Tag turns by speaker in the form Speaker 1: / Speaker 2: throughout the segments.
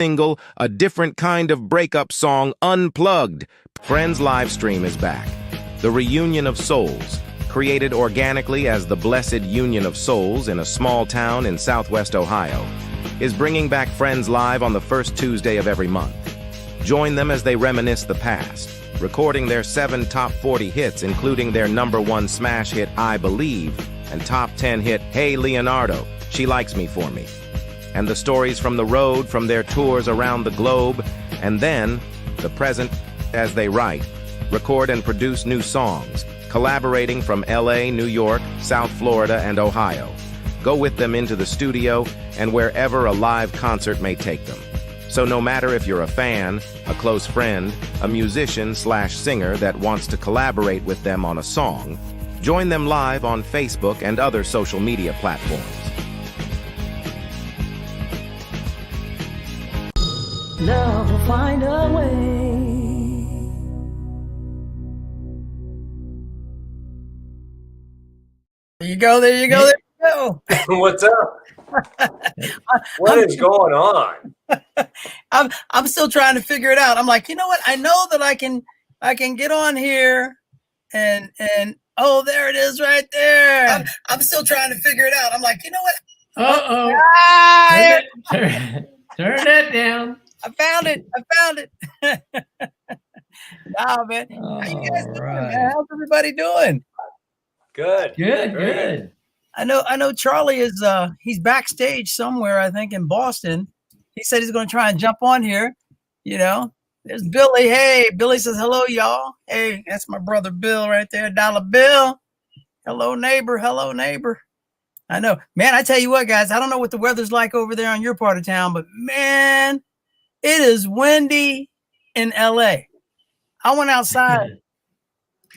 Speaker 1: single, a different kind of breakup song, Unplugged. Friends Livestream is back. The reunion of souls, created organically as the Blessid Union of Souls in a small town in southwest Ohio, is bringing back Friends Live on the first Tuesday of every month. Join them as they reminisce the past, recording their 7 top 40 hits, including their #1 smash hit, I Believe, and top 10 hit, Hey Leonardo, She Likes Me For Me. And the stories from the road, from their tours around the globe, and then the present as they write, record and produce new songs, collaborating from LA, New York, South Florida, and Ohio. Go with them into the studio and wherever a live concert may take them. So no matter if you're a fan, a close friend, a musician/singer that wants to collaborate with them on a song, join them live on Facebook and other social media platforms.
Speaker 2: Love will find a way. There you go, there you go, there you go.
Speaker 3: What's up? What is going on?
Speaker 2: I'm still trying to figure it out. I'm like, you know what? I know that I can get on here and oh, there it is right there. I'm still trying to figure it out. I'm like, you know what?
Speaker 4: Uh-oh. Turn that down.
Speaker 2: I found it. Nah, man. How you guys doing, man? How's everybody doing?
Speaker 3: Good.
Speaker 2: I know Charlie is he's backstage somewhere, I think in Boston. He said he's going to try and jump on here. You know, there's Billy. Hey, Billy says hello, y'all. Hey, that's my brother Bill right there. Dollar Bill. Hello, neighbor. Hello, neighbor. I know, man. I tell you what, guys, I don't know what the weather's like over there on your part of town, but man, it is windy in LA. I went outside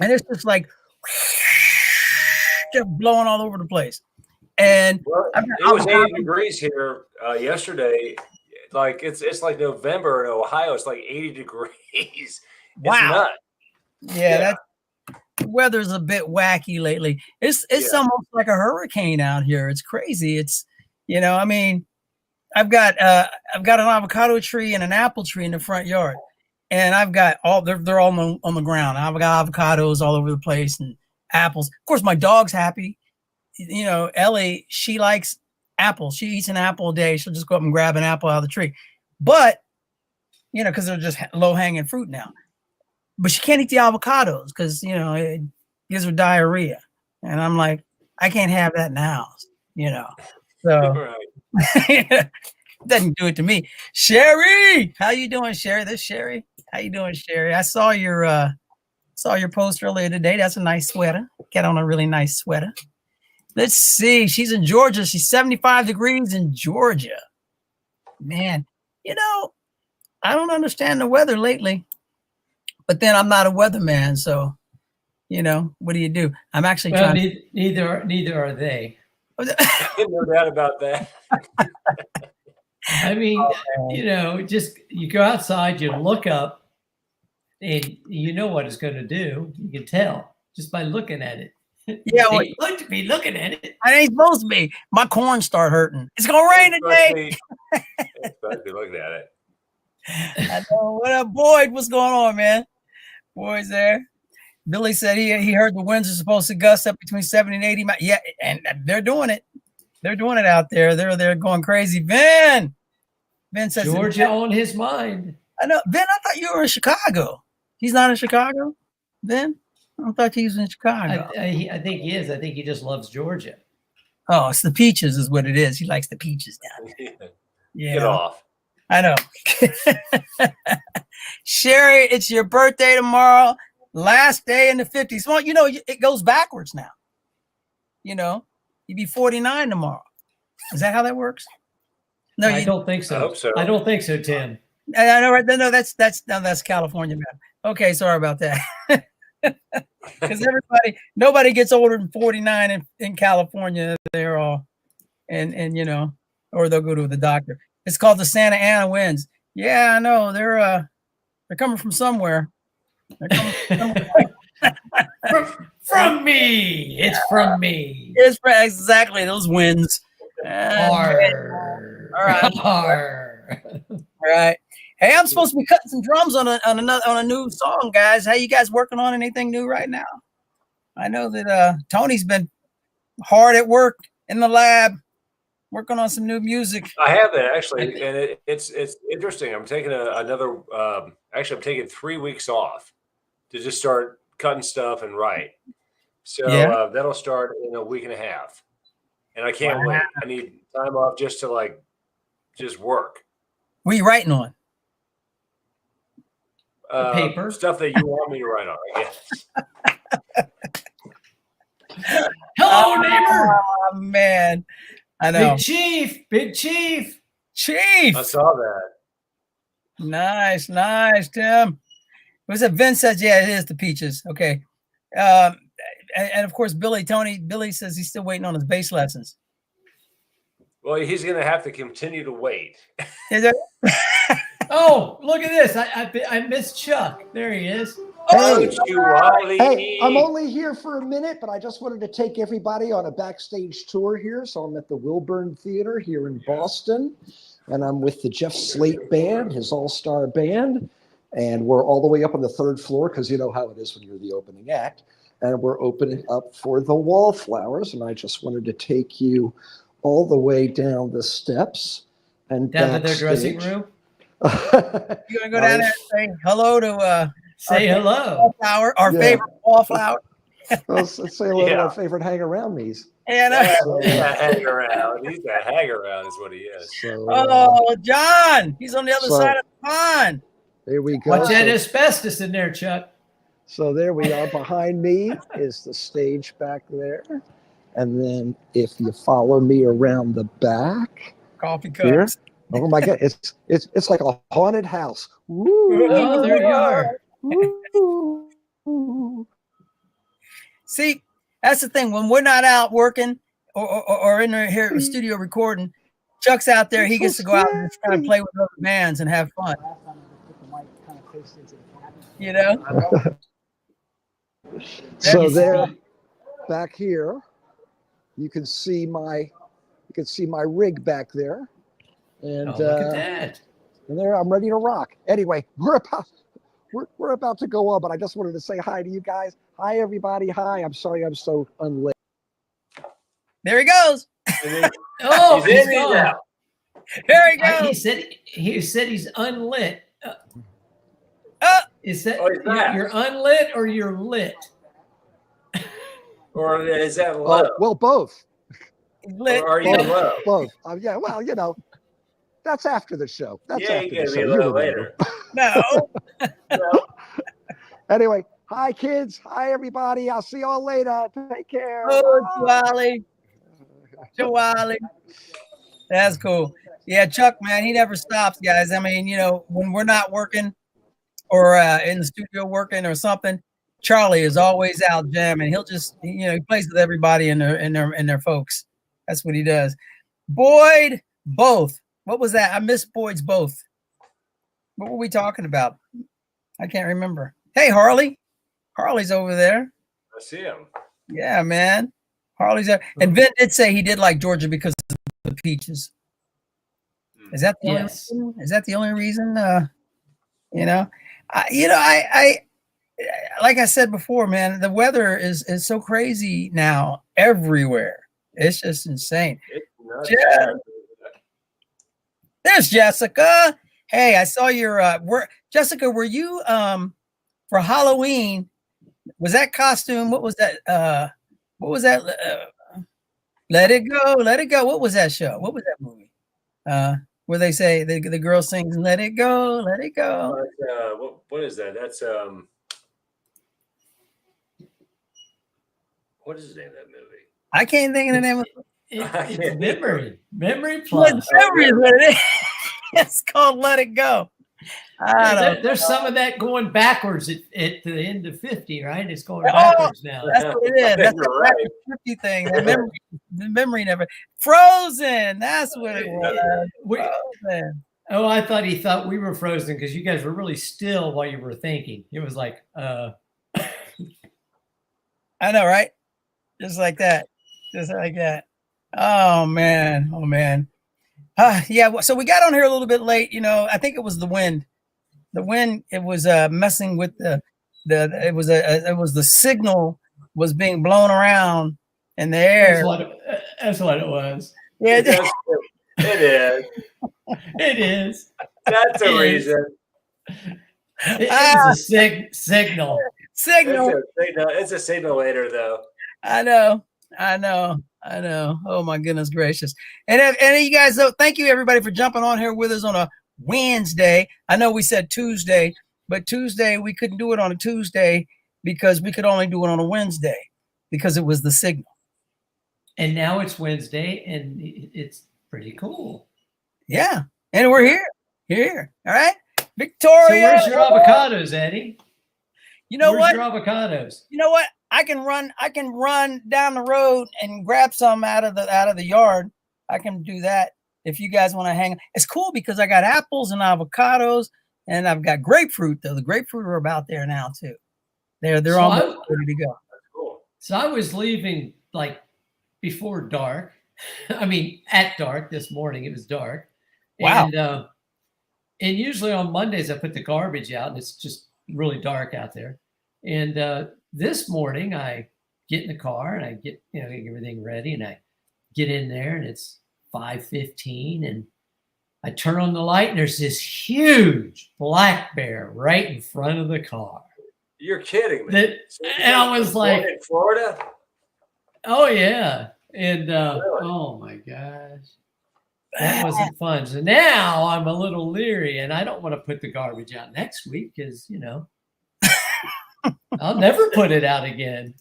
Speaker 2: and it's just like just blowing all over the place. And
Speaker 3: well, it was 80 degrees here yesterday. Like it's like November in Ohio. It's like 80 degrees. It's
Speaker 2: wow.
Speaker 3: nuts.
Speaker 2: Yeah, that weather's a bit wacky lately. It's almost like a hurricane out here. It's crazy. It's, you know, I mean, I've got an avocado tree and an apple tree in the front yard, and I've got they're all on the ground. I've got avocados all over the place and apples. Of course, my dog's happy. You know, Ellie, she likes apples. She eats an apple a day. She'll just go up and grab an apple out of the tree. But, you know, because they're just low-hanging fruit now. But she can't eat the avocados because, you know, it gives her diarrhea. And I'm like, I can't have that in the house, you know. So doesn't do it to me. Sherry, how you doing, Sherry? This Sherry. How you doing, Sherry? I saw your post earlier today. That's a nice sweater. Got on a really nice sweater. Let's see. She's in Georgia. She's 75 degrees in Georgia. Man, you know, I don't understand the weather lately. But then I'm not a weatherman, so you know, what do you do? I'm actually trying.
Speaker 4: Neither are they.
Speaker 3: No doubt about that.
Speaker 4: I mean, you know, just you go outside, you look up, and you know what it's going to do. You can tell just by looking at it.
Speaker 2: Yeah, well,
Speaker 4: you ought to be looking at it.
Speaker 2: I ain't supposed to be. My corn start hurting. It's gonna rain today.
Speaker 3: It's supposed to be looking at it.
Speaker 2: I know. What up, Boyd? What's going on, man? Boyd's there. Billy said he heard the winds are supposed to gust up between 70 and 80 miles. Yeah, and they're doing it. They're doing it out there. They're going crazy. Ben says
Speaker 4: Georgia on his mind.
Speaker 2: I know. Ben, I thought you were in Chicago. He's not in Chicago, Ben? I thought he was in Chicago.
Speaker 4: I think he is. I think he just loves Georgia.
Speaker 2: Oh, it's the peaches is what it is. He likes the peaches down there. Yeah.
Speaker 3: Get off.
Speaker 2: I know. Sherry, it's your birthday tomorrow. Last day in the 50s. Well, you know, it goes backwards now. You know, you'd be 49 tomorrow. Is that how that works? No,
Speaker 4: I don't think so.
Speaker 3: I hope so.
Speaker 4: I don't think so, Tim.
Speaker 2: I know, right? No, that's California, man. Okay, sorry about that. Because nobody gets older than 49 in California. They're all, and you know, or they'll go to the doctor. It's called the Santa Ana winds. Yeah, I know. They're coming from somewhere. They're coming from somewhere.
Speaker 4: From me. It's from me.
Speaker 2: It's exactly those winds.
Speaker 4: Arr.
Speaker 2: All right.
Speaker 4: Arr.
Speaker 2: Right. Hey, I'm supposed to be cutting some drums on a new song, guys. How you guys working on anything new right now? I know that Tony's been hard at work in the lab, working on some new music.
Speaker 3: I have been actually, and it's interesting. I'm taking another. Actually, I'm taking 3 weeks off to just start cutting stuff and write. So that'll start in a week and a half, and I can't wait. I need time off just to just work.
Speaker 2: What are you writing on?
Speaker 4: Paper
Speaker 3: stuff that you want me to write on, I guess.
Speaker 4: Hello, neighbor.
Speaker 2: Oh, man. I know.
Speaker 4: Big Chief.
Speaker 2: Chief.
Speaker 3: I saw that.
Speaker 2: Nice, Tim. Was it Vince says, yeah, it is the Peaches. Okay. And of course, Billy says he's still waiting on his bass lessons.
Speaker 3: Well, he's going to have to continue to wait.
Speaker 4: Oh, look at this. I missed Chuck. There he is.
Speaker 5: Hey, I'm only here for a minute, but I just wanted to take everybody on a backstage tour here. So I'm at the Wilburn Theater here in Boston, and I'm with the Jeff Slate Band, his all-star band, and we're all the way up on the 3rd floor because you know how it is when you're the opening act, and we're opening up for the Wallflowers, and I just wanted to take you all the way down the steps and
Speaker 4: down to their dressing room.
Speaker 2: You want to go down there and say hello to
Speaker 4: say hello.
Speaker 2: Wallflower, our favorite Wallflower.
Speaker 5: Let's say hello to our favorite hang around me's.
Speaker 2: And
Speaker 3: hang around. He's a hang around is what he is.
Speaker 2: So, John, he's on the other side of the pond.
Speaker 5: There we go.
Speaker 4: What's that asbestos in there, Chuck?
Speaker 5: So there we are. Behind me is the stage back there. And then if you follow me around the back.
Speaker 2: Coffee cups.
Speaker 5: Here, oh my God, it's like a haunted house. Woo.
Speaker 4: Oh, there you are.
Speaker 5: Woo.
Speaker 2: See, that's the thing. When we're not out working or in here at the studio recording, Chuck's out there. He gets to go out and just kind of play with other bands and have fun. You know?
Speaker 5: So there, back here, you can see my rig back there. And
Speaker 4: look at that.
Speaker 5: And there, I'm ready to rock. Anyway, we're about to go on, but I just wanted to say hi to you guys. Hi, everybody. Hi. I'm sorry I'm so unlit.
Speaker 2: There he goes.
Speaker 4: Oh, he's
Speaker 3: gone.
Speaker 4: gone.
Speaker 2: There he goes.
Speaker 4: He said he's unlit. Is that you're unlit or you're lit?
Speaker 3: Or is that low?
Speaker 5: Well, both.
Speaker 2: Lit.
Speaker 3: Or are you low?
Speaker 5: Both. Yeah. Well, you know, that's after the show. That's after
Speaker 3: you
Speaker 5: the
Speaker 3: be
Speaker 5: show.
Speaker 3: low later.
Speaker 2: No.
Speaker 5: Anyway, hi kids. Hi everybody. I'll see y'all later. Take care.
Speaker 2: Oh, Chihuahua. That's cool. Yeah, Chuck, man, he never stops, guys. I mean, you know, when we're not working or in the studio working or something, Charlie is always out jamming. He'll just, you know, he plays with everybody and their folks. That's what he does. Boyd, both. What was that? I missed Boyd's both. What were we talking about? I can't remember. Hey, Harley. Harley's over there.
Speaker 3: I see him.
Speaker 2: Yeah, man. Harley's there. And Vin did say he did like Georgia because of the peaches. Is that the only reason? Is that the only reason? You know, I like I said before, man, the weather is so crazy now everywhere. It's just insane. There's Jessica. Hey, I saw your Jessica, were you for Halloween? Was that costume? What was that? What was that? Let It Go, Let It Go. What was that show? What was that movie? Where they say the girl sings "Let It Go, Let It Go."
Speaker 3: What is that? That's what is the name of that movie?
Speaker 2: I can't think of the name of
Speaker 4: it's Memory Plus.
Speaker 2: Memory is what it is. It's called "Let It Go."
Speaker 4: There's some of that going backwards at the end of 50, right? It's going backwards now.
Speaker 2: That's what it is. That's the 50 thing. The memory never. Frozen. That's what it was. Frozen.
Speaker 4: Oh, I thought he thought we were frozen because you guys were really still while you were thinking. It was like,
Speaker 2: I know, right? Just like that. Just like that. Oh man. Oh man. Yeah. So we got on here a little bit late. You know, I think it was the wind. The wind. It was messing with it was the signal was being blown around in the air.
Speaker 4: That's what it was.
Speaker 2: Yeah.
Speaker 3: It is.
Speaker 4: It is.
Speaker 3: That's a reason.
Speaker 4: It was a signal.
Speaker 2: Signal.
Speaker 3: It's a signalator, though.
Speaker 2: I know. Oh my goodness gracious! And you guys, thank you everybody for jumping on here with us on a Wednesday. I know we said Tuesday, but Tuesday we couldn't do it on a Tuesday because we could only do it on a Wednesday because it was the signal.
Speaker 4: And now it's Wednesday, and it's pretty cool.
Speaker 2: Yeah, and we're here. All right, Victoria.
Speaker 4: So where's your avocados, Eddie?
Speaker 2: You know
Speaker 4: where's
Speaker 2: what?
Speaker 4: Your avocados.
Speaker 2: You know what? I can run down the road and grab some out of the yard. I can do that if you guys want to hang. It's cool because I got apples and avocados, and I've got grapefruit though. The grapefruit are about there now too. They're almost ready to go.
Speaker 3: That's cool.
Speaker 4: So I was leaving like before dark. I mean, at dark this morning. It was dark.
Speaker 2: Wow.
Speaker 4: And usually on Mondays I put the garbage out, and it's just really dark out there. And this morning I get in the car and I get everything ready, and I get in there, and it's 5:15, and I turn on the light, and there's this huge black bear right in front of the car.
Speaker 3: You're kidding me.
Speaker 4: And I was like,
Speaker 3: in Florida?
Speaker 4: Oh yeah. And really? Oh my gosh. That wasn't fun. So now I'm a little leery, and I don't want to put the garbage out next week because, I'll never put it out again.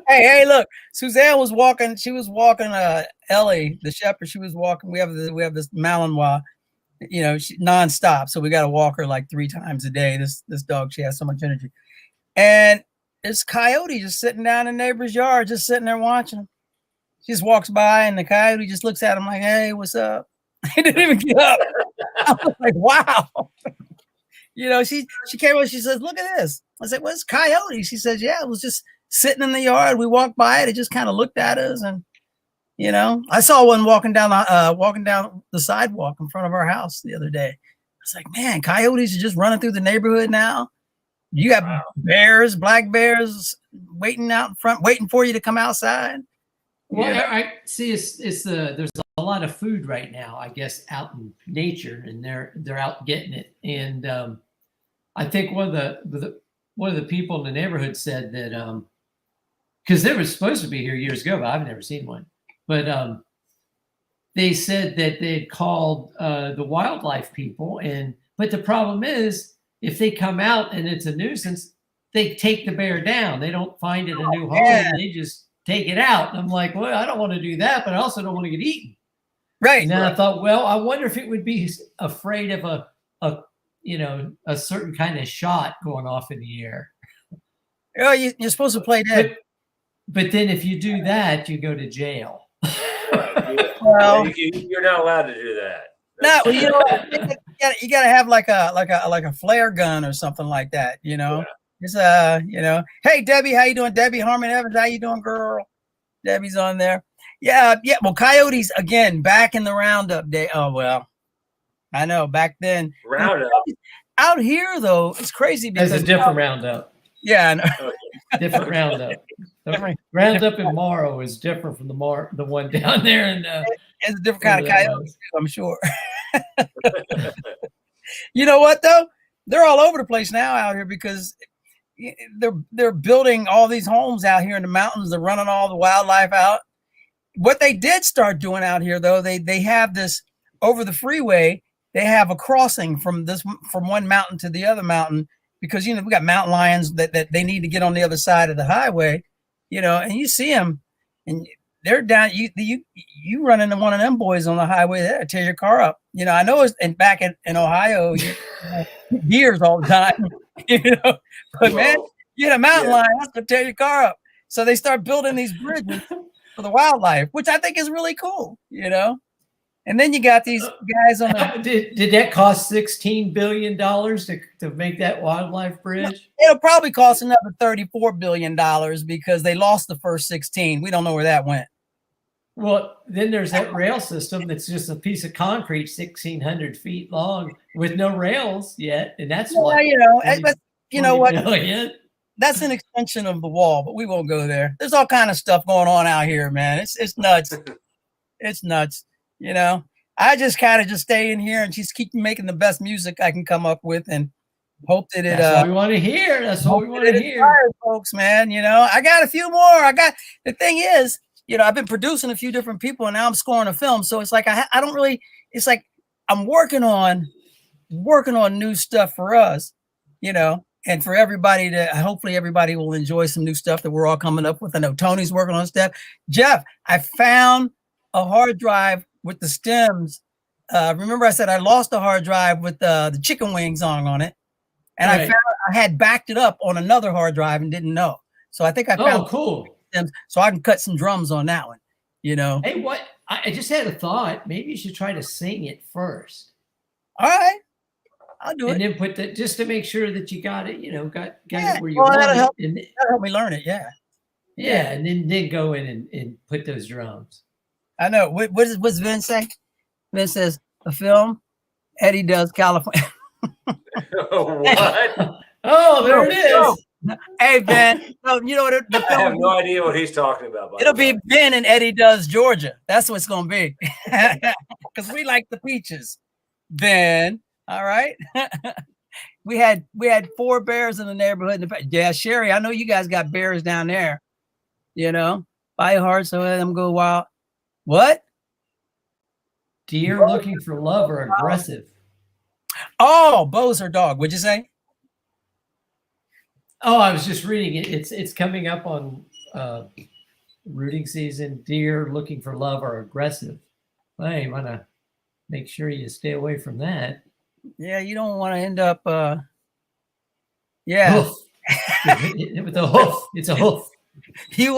Speaker 2: Hey, look, Suzanne was walking. She was walking Ellie, the shepherd. She was walking. We have this Malinois, nonstop. So we got to walk her like 3 times a day. This dog, she has so much energy. And this coyote just sitting down in the neighbor's yard, just sitting there watching him. She just walks by, and the coyote just looks at him like, "Hey, what's up?" He didn't even get up. I was like, "Wow." She came over. She says, "Look at this." I said, "What's coyote?" She says, "Yeah, it was just sitting in the yard. We walked by it. It just kind of looked at us, and I saw one walking down the sidewalk in front of our house the other day. I was like, man, coyotes are just running through the neighborhood now. You got bears, black bears, waiting out in front, waiting for you to come outside."
Speaker 4: Well, I see. There's a lot of food right now, I guess, out in nature, and they're out getting it. And I think one of the people in the neighborhood said that because they were supposed to be here years ago, but I've never seen one. But they said that they had called the wildlife people, but the problem is if they come out and it's a nuisance, they take the bear down. They don't find it a new home. Yeah. They just take it out. And I'm like, well, I don't want to do that, but I also don't want to get eaten.
Speaker 2: Right.
Speaker 4: And then I thought, well, I wonder if it would be afraid of a certain kind of shot going off in the air.
Speaker 2: Oh, you're supposed to play dead.
Speaker 4: But then if you do that, you go to jail.
Speaker 2: Well,
Speaker 3: you're not allowed to do that.
Speaker 2: No, you got to have like a flare gun or something like that.
Speaker 3: Yeah.
Speaker 2: It's hey Debbie, how you doing? Debbie Harmon Evans, how you doing, girl? Debbie's on there. Yeah. Well, coyotes again back in the Roundup day. Oh well, I know back then.
Speaker 3: Roundup
Speaker 2: out here though, it's crazy because
Speaker 4: it's a different Roundup.
Speaker 2: Yeah, I know.
Speaker 4: Different Roundup. Roundup in Morrow is different from the one down there, and
Speaker 2: it's a different kind of coyote, I'm sure. You know what though? They're all over the place now out here because they're building all these homes out here in the mountains. They're running all the wildlife out. What they did start doing out here though, they have this over the freeway. They have a crossing from one mountain to the other mountain because we got mountain lions that they need to get on the other side of the highway, and you see them and they're down. You run into one of them boys on the highway, that'll tear your car up. I know it's back in Ohio, years all the time. But man, you hit a mountain lion, that's gonna tear your car up. So they start building these bridges for the wildlife, which I think is really cool. And then you got these guys on the.
Speaker 4: Did that cost $16 billion to make that wildlife bridge?
Speaker 2: It'll probably cost another $34 billion because they lost the first 16. We don't know where that went.
Speaker 4: Well, then there's that rail system that's just a piece of concrete 1,600 feet long with no rails yet, and that's what
Speaker 2: you know what?
Speaker 4: Million.
Speaker 2: That's an extension of the wall, but we won't go there. There's all kind of stuff going on out here, man. It's nuts. It's nuts. I just kind of just stay in here and just keep making the best music I can come up with, and hope that it.
Speaker 4: That's what we want to hear. That's what we want to hear,
Speaker 2: folks. Man, I got a few more. The thing is, I've been producing a few different people, and now I'm scoring a film. So it's like I don't really. It's like I'm working on new stuff for us, and for everybody to. Hopefully, everybody will enjoy some new stuff that we're all coming up with. I know Tony's working on stuff. Jeff, I found a hard drive with the stems. Remember, I said I lost a hard drive with the chicken wing song on it, and right. I had backed it up on another hard drive and didn't know. So I think I found
Speaker 4: cool.
Speaker 2: Stems, so I can cut some drums on that one.
Speaker 4: Hey, what? I just had a thought. Maybe you should try to sing it first.
Speaker 2: All right, I'll do it.
Speaker 4: And then put that just to make sure that you got it. Got
Speaker 2: yeah.
Speaker 4: it where you want
Speaker 2: that'll help,
Speaker 4: it.
Speaker 2: That'll help me learn it. Yeah.
Speaker 4: Yeah, and then go in and put those drums.
Speaker 2: I know. What's Vince say? Vince says a film. Eddie does California.
Speaker 3: What?
Speaker 4: Oh, there it is.
Speaker 2: Hey, Ben. No, you know what?
Speaker 3: I have no idea what he's talking about.
Speaker 2: It'll be Ben and Eddie does Georgia. That's what it's going to be. Because we like the peaches. Ben. All right. we had 4 bears in the neighborhood. Yeah, Sherry, I know you guys got bears down there. Buy hard so let them go wild. What?
Speaker 4: Deer looking for love or aggressive?
Speaker 2: Oh, Bo's her dog. What'd you say?
Speaker 4: Oh, I was just reading it. It's coming up on rooting season. Deer looking for love or aggressive. Well, you want to make sure you stay away from that.
Speaker 2: Yeah, you don't want to end up. Yeah.
Speaker 4: Hoof. With the hoof. It's a hoof.
Speaker 2: You don't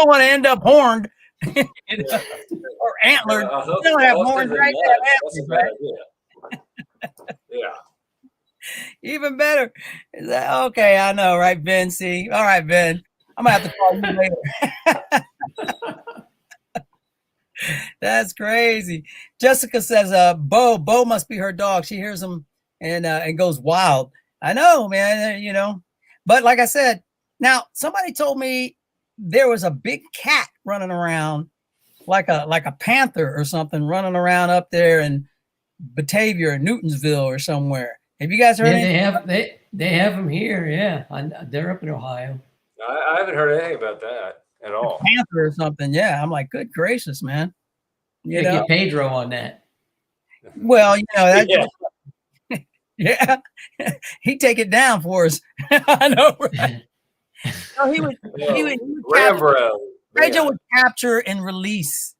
Speaker 2: want to end up horned or antlered. You don't have horns right there. Right?
Speaker 3: Yeah.
Speaker 2: Even better. Is that okay? I know, right, Ben? See, all right, Ben. I'm gonna have to call you later. That's crazy. Jessica says, Bo must be her dog. She hears him and goes wild. I know, man. But like I said, now somebody told me there was a big cat running around, like a panther or something, running around up there in Batavia or Newtonsville or somewhere. Have you guys heard?
Speaker 4: Yeah, they have them here. Yeah, they're up in Ohio.
Speaker 3: I haven't heard anything about that at all.
Speaker 2: A panther or something. Yeah, I'm like, good gracious, man.
Speaker 4: Get Pedro on that.
Speaker 2: Well, that. Yeah, he'd take it down for us. I know. Right? No, he would Pedro would capture and release.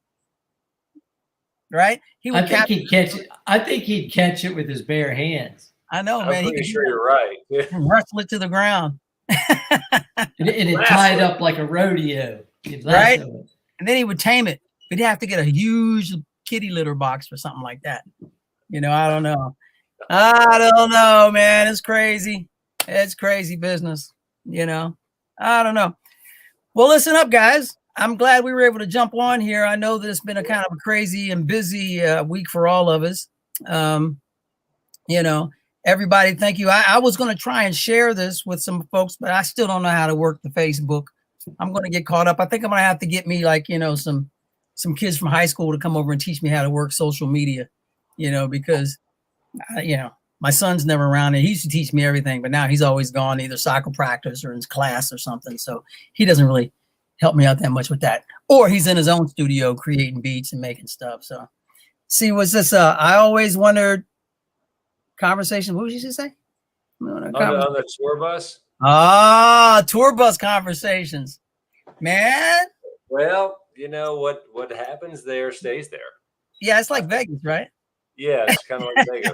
Speaker 2: Right?
Speaker 4: I think he'd catch it with his bare hands.
Speaker 2: I know,
Speaker 3: I'm
Speaker 2: man.
Speaker 3: pretty sure you're right.
Speaker 2: Wrestle it to the ground.
Speaker 4: and it tied up like a rodeo.
Speaker 2: Right? And then he would tame it. We'd have to get a huge kitty litter box or something like that. I don't know. I don't know, man. It's crazy. It's crazy business. I don't know. Well, listen up, guys. I'm glad we were able to jump on here. I know that it's been a kind of a crazy and busy week for all of us. Everybody, thank you. I was going to try and share this with some folks, but I still don't know how to work the Facebook. I'm going to get caught up. I think I'm going to have to get me some kids from high school to come over and teach me how to work social media, because, my son's never around. And he used to teach me everything, but now he's always gone either soccer practice or in class or something. So he doesn't really help me out that much with that. Or he's in his own studio creating beats and making stuff. So see, what's this? I always wondered conversation. What did you say?
Speaker 3: On the tour bus?
Speaker 2: Tour bus conversations, man.
Speaker 3: Well, what happens there stays there.
Speaker 2: Yeah, it's like Vegas, right?
Speaker 3: Yeah, it's kind of like Vegas.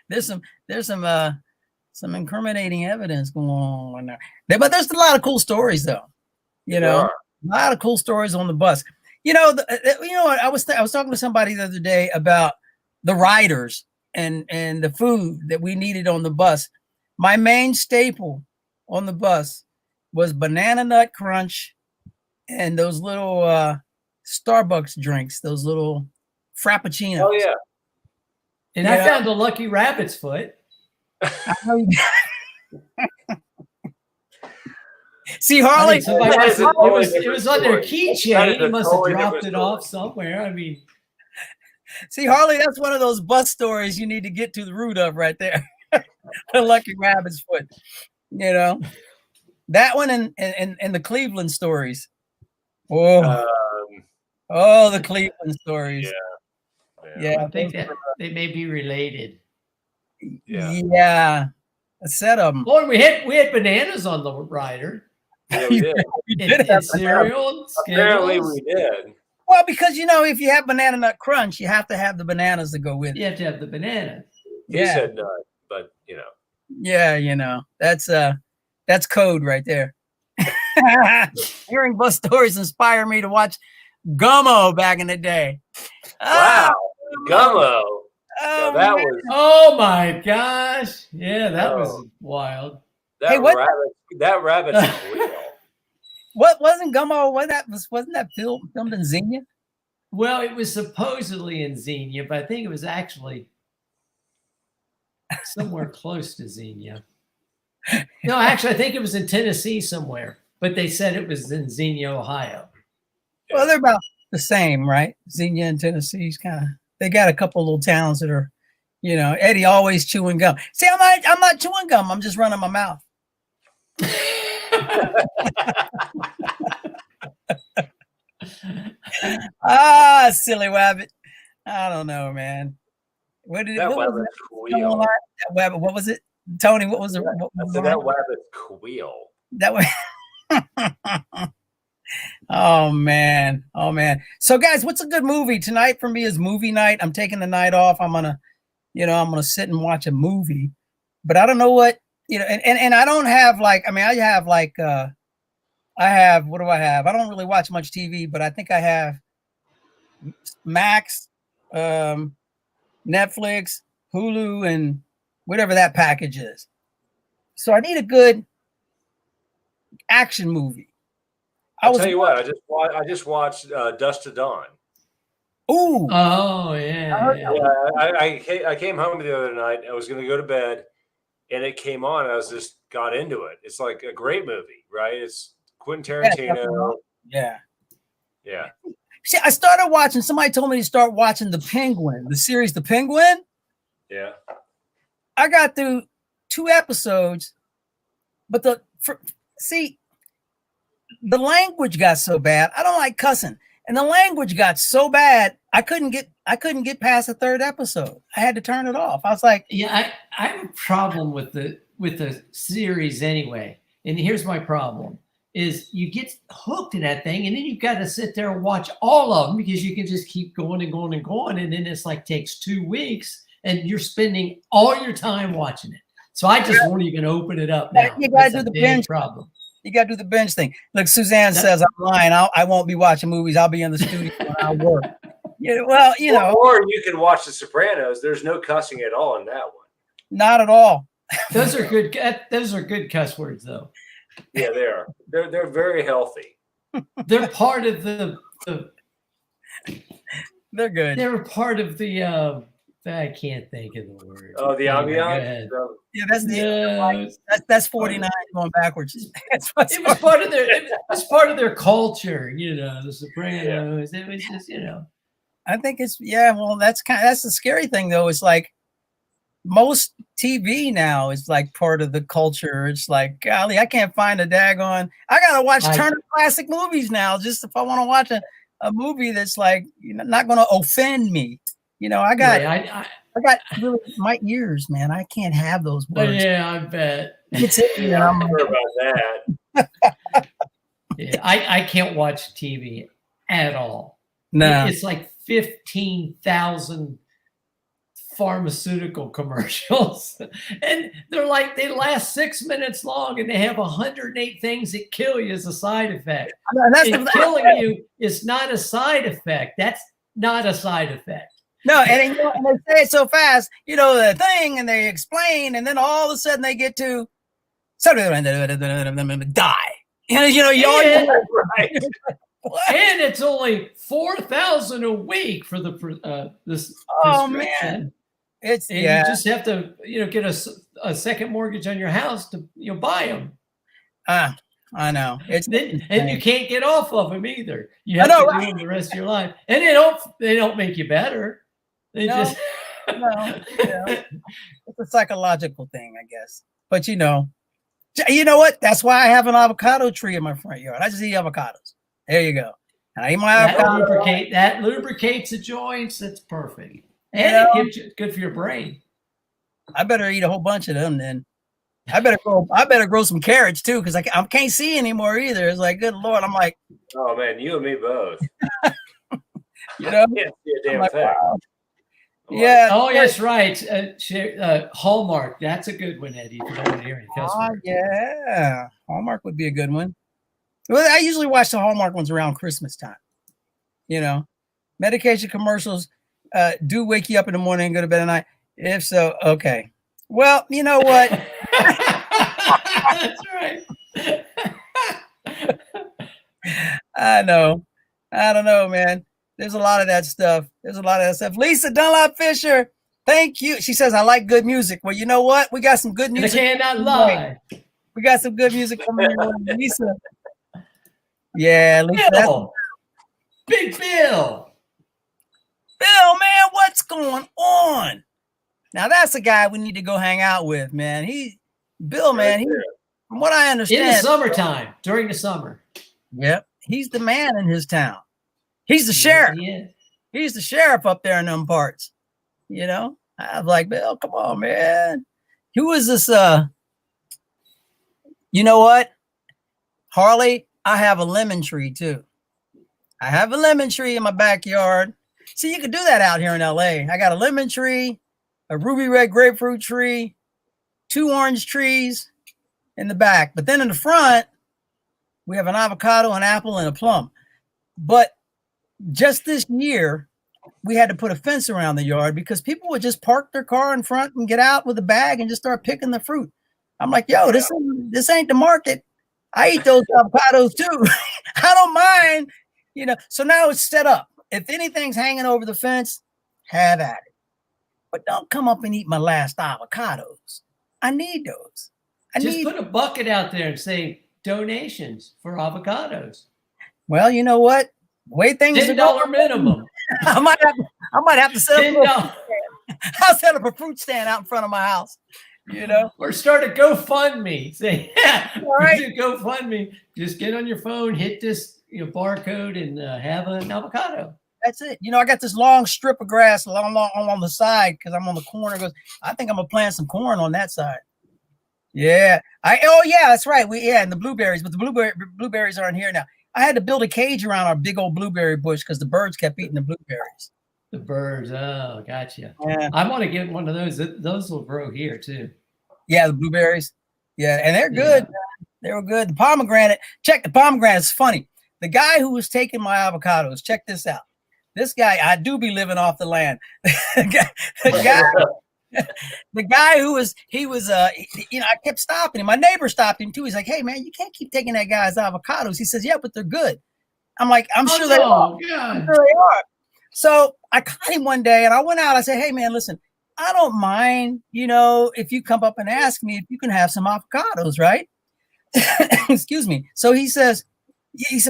Speaker 2: There's some incriminating evidence going on there. But there's a lot of cool stories, though. A lot of cool stories on the bus. I was talking to somebody the other day about the riders and the food that we needed on the bus. My main staple on the bus was banana nut crunch and those little Starbucks drinks, those little frappuccinos.
Speaker 3: Oh yeah.
Speaker 4: And I found a lucky rabbit's foot.
Speaker 2: See, Harley,
Speaker 4: it was on their keychain. He must have dropped it off somewhere. I mean,
Speaker 2: see, Harley, that's one of those bus stories you need to get to the root of right there. The lucky rabbit's foot. You know, that one and the Cleveland stories. Oh, the Cleveland stories.
Speaker 3: Yeah.
Speaker 4: I think that they may be related.
Speaker 2: Yeah. A set of them.
Speaker 4: Boy, we had bananas on the rider.
Speaker 3: Yeah, we did.
Speaker 2: We did
Speaker 4: and cereal.
Speaker 3: Apparently, we did.
Speaker 2: Well, because if you have Banana Nut Crunch, you have to have the bananas to go with it.
Speaker 4: You have to have the banana.
Speaker 3: He said nut, but
Speaker 2: Yeah, that's code right there. Hearing bus stories inspire me to watch Gummo back in the day.
Speaker 3: Wow, Gummo.
Speaker 2: Oh,
Speaker 3: that was.
Speaker 4: Oh my gosh! Yeah, that was wild.
Speaker 3: That rabbit's real.
Speaker 2: What wasn't Gummo? Wasn't that filmed in Xenia?
Speaker 4: Well, it was supposedly in Xenia, but I think it was actually somewhere close to Xenia. No, actually, I think it was in Tennessee somewhere, but they said it was in Xenia, Ohio.
Speaker 2: Well, they're about the same, right? Xenia and Tennessee's they got a couple little towns that are, Eddie always chewing gum. See, I'm not chewing gum. I'm just running my mouth. Silly wabbit. I don't know, man. What was it? Tony, what was it?
Speaker 3: That wabbit's queel.
Speaker 2: That way. Oh man. So guys, what's a good movie tonight for me? Is movie night. I'm taking the night off. I'm gonna sit and watch a movie, but I don't know what, and I don't have I have, what do I have? I don't really watch much TV, but I think I have Max, Netflix, Hulu, and whatever that package is. So I need a good action movie.
Speaker 3: I'll tell you what, I just watched Dust to Dawn.
Speaker 2: Ooh.
Speaker 4: Oh yeah.
Speaker 3: I came home the other night. I was going to go to bed, and it came on. I was just got into it. It's like a great movie, right? It's Quentin Tarantino.
Speaker 2: Yeah.
Speaker 3: Yeah.
Speaker 2: See, I started watching. Somebody told me to start watching The Penguin, the series The Penguin.
Speaker 3: Yeah.
Speaker 2: I got through 2 episodes, but the language got so bad. I don't like cussing, and the language got so bad. I couldn't get past the 3rd episode. I had to turn it off. I was like,
Speaker 4: yeah, I have a problem with the series anyway. And here's my problem: is you get hooked in that thing, and then you've got to sit there and watch all of them because you can just keep going and going and going, and then it's takes 2 weeks, and you're spending all your time watching it. So I just won't even open it up now.
Speaker 2: You gotta do the binge problem. You got to do the binge thing. Look, Suzanne says I'm lying. I won't be watching movies. I'll be in the studio when I work. Or
Speaker 3: you can watch The Sopranos. There's no cussing at all in that one.
Speaker 2: Not at all.
Speaker 4: Those are good. Those are good cuss words, though.
Speaker 3: Yeah, they are. They're very healthy.
Speaker 4: They're part of the.
Speaker 2: They're good.
Speaker 4: They're part of the. I can't think of the word.
Speaker 3: Oh, the ambiance.
Speaker 2: Yeah, that's 49 going backwards.
Speaker 4: It was part of their. It was part of their culture, The Sopranos. It was just,
Speaker 2: I think it's Well, that's the scary thing though. It's most TV now is part of the culture. It's golly, I can't find a daggone. I gotta watch Turner Classic Movies now, just if I want to watch a movie that's not going to offend me. I got really my ears, man. I can't have those words.
Speaker 4: Yeah, I bet.
Speaker 2: It's it.
Speaker 3: I'm sure about that.
Speaker 4: Yeah, I can't watch TV at all.
Speaker 2: No,
Speaker 4: it's 15,000 pharmaceutical commercials, and they last 6 minutes long, and they have 108 things that kill you as a side effect. And killing you is not a side effect. That's not a side effect.
Speaker 2: No, and they say it so fast, the thing, and they explain, and then all of a sudden they get to die. You
Speaker 3: Right.
Speaker 4: And it's only $4,000 a week for this prescription.
Speaker 2: It's
Speaker 4: you just have to get a second mortgage on your house to buy them.
Speaker 2: I know.
Speaker 4: And you can't get off of them either. You have to do them the rest of your life, and they don't make you better. They just
Speaker 2: it's a psychological thing, I guess. But you know what? That's why I have an avocado tree in my front yard. I just eat avocados. There you go. And I eat my avocado.
Speaker 4: That lubricates the joints. That's perfect. And it gives you good for your brain.
Speaker 2: I better eat a whole bunch of them then. I better grow some carrots too, because I can't see anymore either. It's like, good Lord. I'm like,
Speaker 3: oh man, you and me both.
Speaker 2: I can't
Speaker 3: see a damn thing.
Speaker 2: Wow. Yeah.
Speaker 4: Oh, yes, right. Hallmark. That's a good one, Eddie. If you don't want to hear any cuss words.
Speaker 2: Yeah. Hallmark would be a good one. Well, I usually watch the Hallmark ones around Christmas time. Medication commercials do wake you up in the morning and go to bed at night. If so, okay. Well, you know what?
Speaker 4: That's right.
Speaker 2: I know. I don't know, man. There's a lot of that stuff. Lisa Dunlop Fisher, thank you. She says, I like good music. Well, you know what? We got some good music.
Speaker 4: I cannot lie.
Speaker 2: We got some good music coming in. Lisa. Yeah, Lisa.
Speaker 4: Bill. Big Bill.
Speaker 2: Bill, man, what's going on? Now, that's a guy we need to go hang out with, man. Bill, man, from what I understand.
Speaker 4: In the summertime, during the summer.
Speaker 2: Yep. He's the man in his town. He's the sheriff.
Speaker 4: Yeah.
Speaker 2: He's the sheriff up there in them parts. I was like, Bill, come on, man. Who is this? You know what? Harley, I have a lemon tree too. I have a lemon tree in my backyard. See, you can do that out here in LA. I got a lemon tree, a ruby red grapefruit tree, 2 orange trees in the back. But then in the front, we have an avocado, an apple, and a plum. But just this year, we had to put a fence around the yard because people would just park their car in front and get out with a bag and just start picking the fruit. I'm like, yo, this ain't the market. I eat those avocados too. I don't mind, So now it's set up. If anything's hanging over the fence, have at it. But don't come up and eat my last avocados. I need those.
Speaker 4: Just put a bucket out there and say donations for avocados.
Speaker 2: Well, you know what? The way things are
Speaker 4: $10 minimum.
Speaker 2: I might have to set up I'll set up a fruit stand out in front of my house.
Speaker 4: Or start a GoFundMe. Say,
Speaker 2: all right.
Speaker 4: Do GoFundMe. Just get on your phone, hit this barcode, and have an avocado.
Speaker 2: That's it. I got this long strip of grass along the side because I'm on the corner. I think I'm gonna plant some corn on that side. Yeah. That's right. And the blueberries, but the blueberries aren't here now. I had to build a cage around our big old blueberry bush because the birds kept eating the blueberries.
Speaker 4: The birds. Oh, gotcha.
Speaker 2: Yeah.
Speaker 4: I want to get one of those. Those will grow here too.
Speaker 2: Yeah, the blueberries. Yeah, and they're good. Yeah. They were good. The pomegranate. Check the pomegranate. It's funny. The guy who was taking my avocados. Check this out. This guy, I do be living off the land. The guy who was, I kept stopping him. My neighbor stopped him too. He's like, hey man, you can't keep taking that guy's avocados. He says, yeah, but they're good. I'm like, I'm sure they are. I'm sure they are. So I caught him one day and I went out. I said, hey man, listen, I don't mind, if you come up and ask me if you can have some avocados, right? Excuse me. So he said,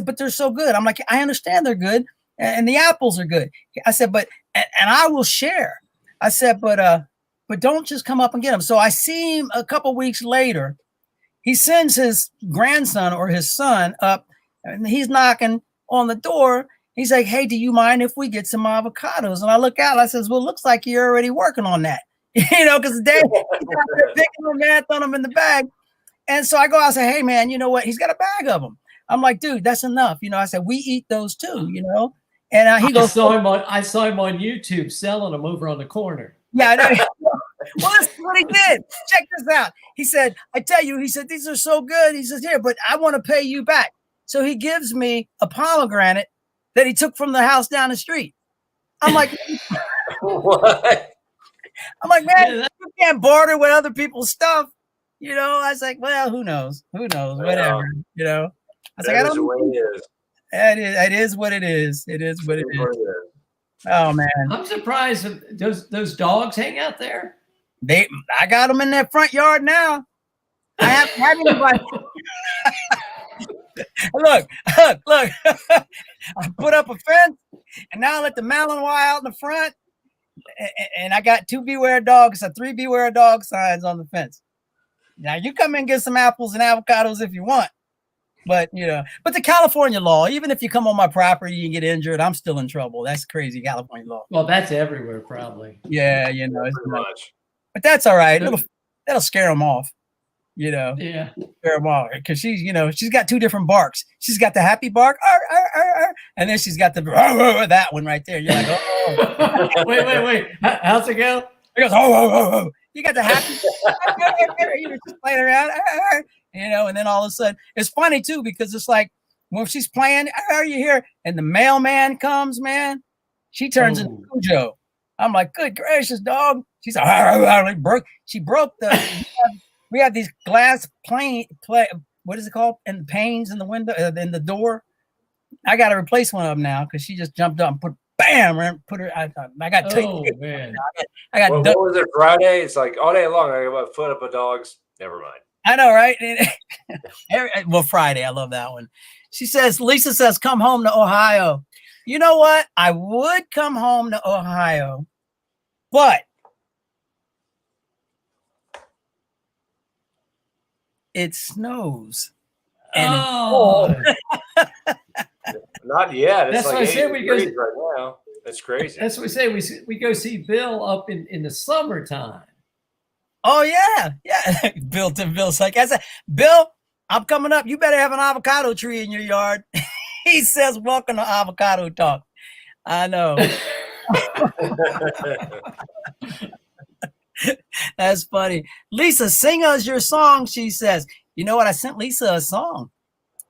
Speaker 2: but they're so good. I'm like, I understand they're good. And the apples are good. I said, and I will share. I said, but don't just come up and get them. So I see him a couple weeks later. He sends his grandson or his son up, and he's knocking on the door. He's like, hey, do you mind if we get some avocados? And I look out. I says, well, it looks like you're already working on that, because the day he's out there picking them, man, throwing them in the bag. And so I go out and say, hey, man, you know what? He's got a bag of them. I'm like, dude, that's enough. I said, we eat those too, And he goes,
Speaker 4: I saw him on YouTube selling them over on the corner.
Speaker 2: Yeah, I know. Well, that's what he did. Check this out. He said, I tell you, these are so good. He says, here, but I want to pay you back. So he gives me a pomegranate that he took from the house down the street. I'm like,
Speaker 3: what?
Speaker 2: I'm like, man, you can't barter with other people's stuff. I was like, well, who knows? Who knows? Whatever. I was like, I don't know. It is what it is. It is what it is. Oh man,
Speaker 4: I'm surprised those dogs hang out there.
Speaker 2: I got them in that front yard now. I haven't had anybody. Look. I put up a fence, and now I let the Malinois out in the front, and I got 2 beware dogs, 3 beware dog signs on the fence. Now you come in and get some apples and avocados if you want, but but the California law, even if you come on my property and get injured, I'm still in trouble. That's crazy California law.
Speaker 4: Well, that's everywhere probably.
Speaker 2: Yeah, it's
Speaker 3: much.
Speaker 2: But that's all right. That'll scare them off.
Speaker 4: Yeah.
Speaker 2: Scare them off because she's got 2 different barks. She's got the happy bark, and then she's got the that one right there. You're like, oh.
Speaker 4: wait. How's it go?
Speaker 2: It goes, oh. You got the happy, you're just playing around, and then all of a sudden, it's funny too because it's like when she's playing, you hear, and the mailman comes, man, she turns into Cujo. I'm like, good gracious, dog. She's like, she broke the. We have these glass what is it called? And the panes in the window, in the door. I got to replace one of them now because she just jumped up and put her. I got taken.
Speaker 4: Oh man!
Speaker 3: I got. What was it? Friday? It's like all day long. I got my foot up a dog's. Never mind.
Speaker 2: I know, right? Well, Friday. I love that one. Lisa says, come home to Ohio. You know what? I would come home to Ohio, but it snows. And
Speaker 3: not yet. It's
Speaker 4: that's
Speaker 3: like
Speaker 4: what I said. We go
Speaker 3: right now. That's crazy.
Speaker 4: That's what we say. We go see Bill up in the summertime.
Speaker 2: Oh yeah. Bill's like, I said, Bill, I'm coming up. You better have an avocado tree in your yard. He says, welcome to Avocado Talk. I know. That's funny. Lisa, sing us your song, she says. You know what? I sent Lisa a song.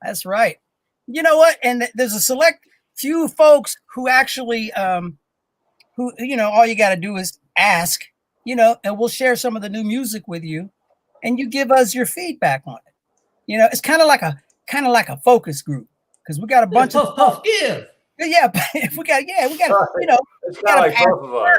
Speaker 2: That's right. You know what? And there's a select few folks who actually, who, all you got to do is ask, and we'll share some of the new music with you and you give us your feedback on it. It's kind of like a focus group because we got a bunch of
Speaker 4: give.
Speaker 2: Yeah, we got,
Speaker 3: it's kind of like both of us.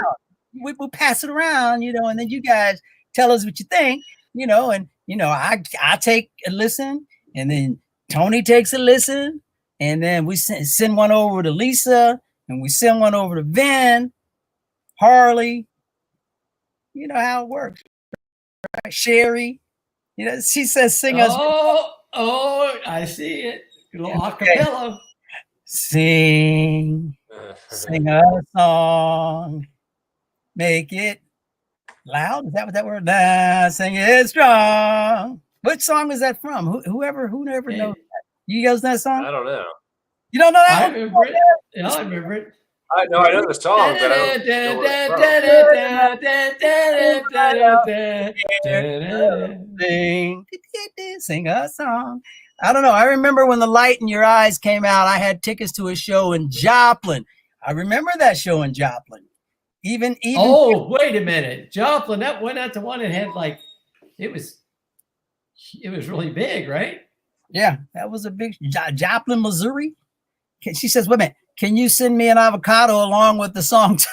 Speaker 2: We'll pass it around, and then you guys tell us what you think, and I take a listen, and then Tony takes a listen, and then we send one over to Lisa, and we send one over to Vin, Harley. You know how it works, right? Sherry, she says, "Sing us."
Speaker 4: Oh, I see it. A little acapella.
Speaker 2: Sing a song. Make it loud. Is that what that word? Nah, sing it strong. What song is that from? Whoever knows that? You guys know that song?
Speaker 3: I don't know.
Speaker 2: You don't know that?
Speaker 4: I remember it. Yeah, I remember it.
Speaker 3: I know the song, but I don't know.
Speaker 2: Sing a song. I don't know. I remember when The Light in Your Eyes came out, I had tickets to a show in Joplin. I remember that show in Joplin. Even
Speaker 4: oh, wait a minute. Joplin, that went out to one that had it was really big, right?
Speaker 2: Yeah, that was a big Joplin, Missouri. She says, wait a minute, can you send me an avocado along with the song too?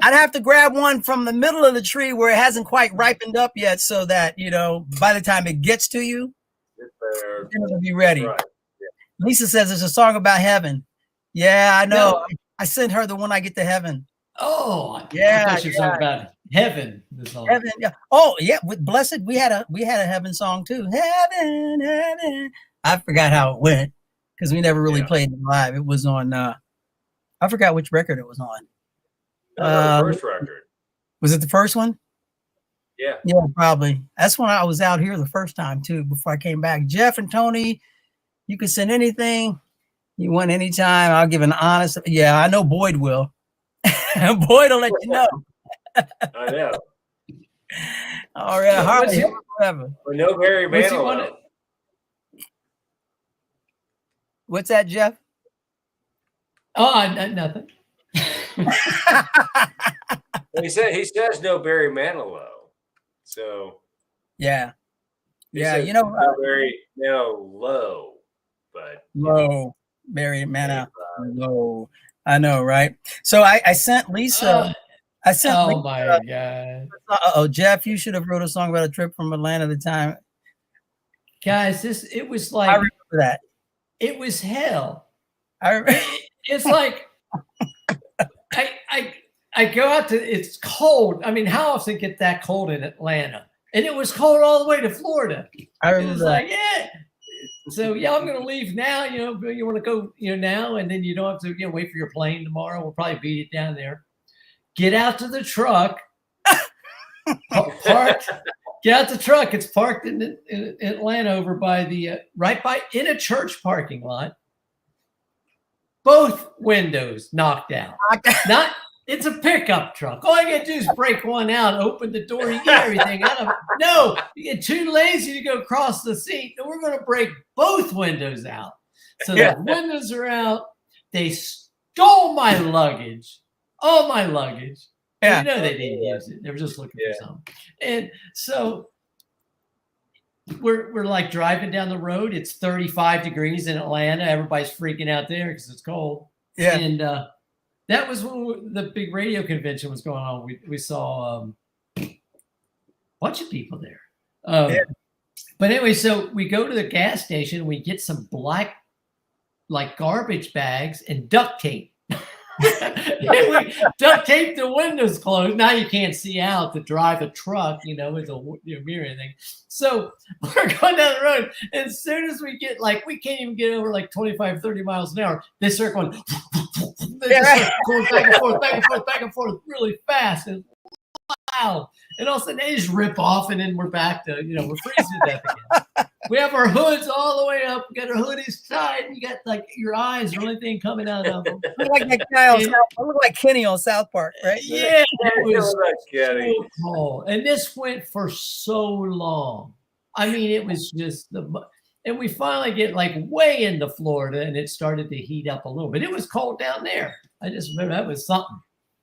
Speaker 2: I'd have to grab one from the middle of the tree where it hasn't quite ripened up yet so that, by the time it gets to you, it'll be ready. Right. Yeah. Lisa says there's a song about heaven. Yeah, I know. No. I sent her the When I Get to Heaven.
Speaker 4: Oh,
Speaker 2: yeah.
Speaker 4: I thought you were talking about heaven.
Speaker 2: Heaven, yeah. Oh, yeah. With Blessid, we had a heaven song too. Heaven, heaven. I forgot how it went because we never really played it live. It was on. I forgot which record it was on.
Speaker 3: The first record.
Speaker 2: Was it the first one?
Speaker 3: Yeah.
Speaker 2: Yeah, probably. That's when I was out here the first time too. Before I came back, Jeff and Tony, you can send anything. You want anytime, I'll give an honest. Yeah, I know Boyd will. Boyd will let you know.
Speaker 3: I know.
Speaker 2: All right, Harley, whatever.
Speaker 3: We know Barry Manilow.
Speaker 2: What's that, Jeff?
Speaker 4: Oh, nothing.
Speaker 3: He says no Barry Manilow. So
Speaker 2: yeah. Yeah,
Speaker 3: you know, very low, but
Speaker 2: low, very low. I know, right? So I sent Lisa. I sent.
Speaker 4: Oh
Speaker 2: Lisa,
Speaker 4: my God!
Speaker 2: Oh, Jeff, you should have wrote a song about a trip from Atlanta at the time.
Speaker 4: Guys, it was
Speaker 2: I
Speaker 4: like
Speaker 2: remember that.
Speaker 4: it was hell.
Speaker 2: I remember.
Speaker 4: It's like I go out to, it's cold. I mean, how often get that cold in Atlanta? And it was cold all the way to Florida.
Speaker 2: I remember
Speaker 4: it was
Speaker 2: that.
Speaker 4: like, yeah. So yeah, I'm gonna leave now. You know, you want to go, you know, now, and then you don't have to, you know, wait for your plane tomorrow. We'll probably beat it down there. Get out to the truck. Parked. Get out the truck. It's parked in Atlanta over by the in a church parking lot. Both windows knocked out. Not. It's a pickup truck. All you gotta do is break one out, open the door, you get everything out of it. No, you get too lazy to go across the seat. No, we're gonna break both windows out. So the windows are out. They stole my luggage, all my luggage. Yeah. You know they didn't use it. They were just looking for something. And so we're like driving down the road. It's 35 degrees in Atlanta. Everybody's freaking out there because it's cold.
Speaker 2: Yeah.
Speaker 4: And that was when the big radio convention was going on. We saw a bunch of people there. But anyway, so we go to the gas station. We get some black, like garbage bags and duct tape. We duct tape the windows closed. Now you can't see out to drive a truck, you know, with a mirror and thing. So we're going down the road. And as soon as we get we can't even get over like 25, 30 miles an hour. They start going, going back and forth, back and forth, back and forth really fast. And loud. And all of a sudden they just rip off, and then we're back to, you know, we're freezing to death again. We have our hoods all the way up. We got our hoodies tied. You got like your eyes, the only thing coming out of them.
Speaker 2: I look like Kenny on South Park, right?
Speaker 4: Yeah, it was so cold. And this went for so long. I mean, it was just and we finally get like way into Florida, and it started to heat up a little bit. It was cold down there. I just remember that was something.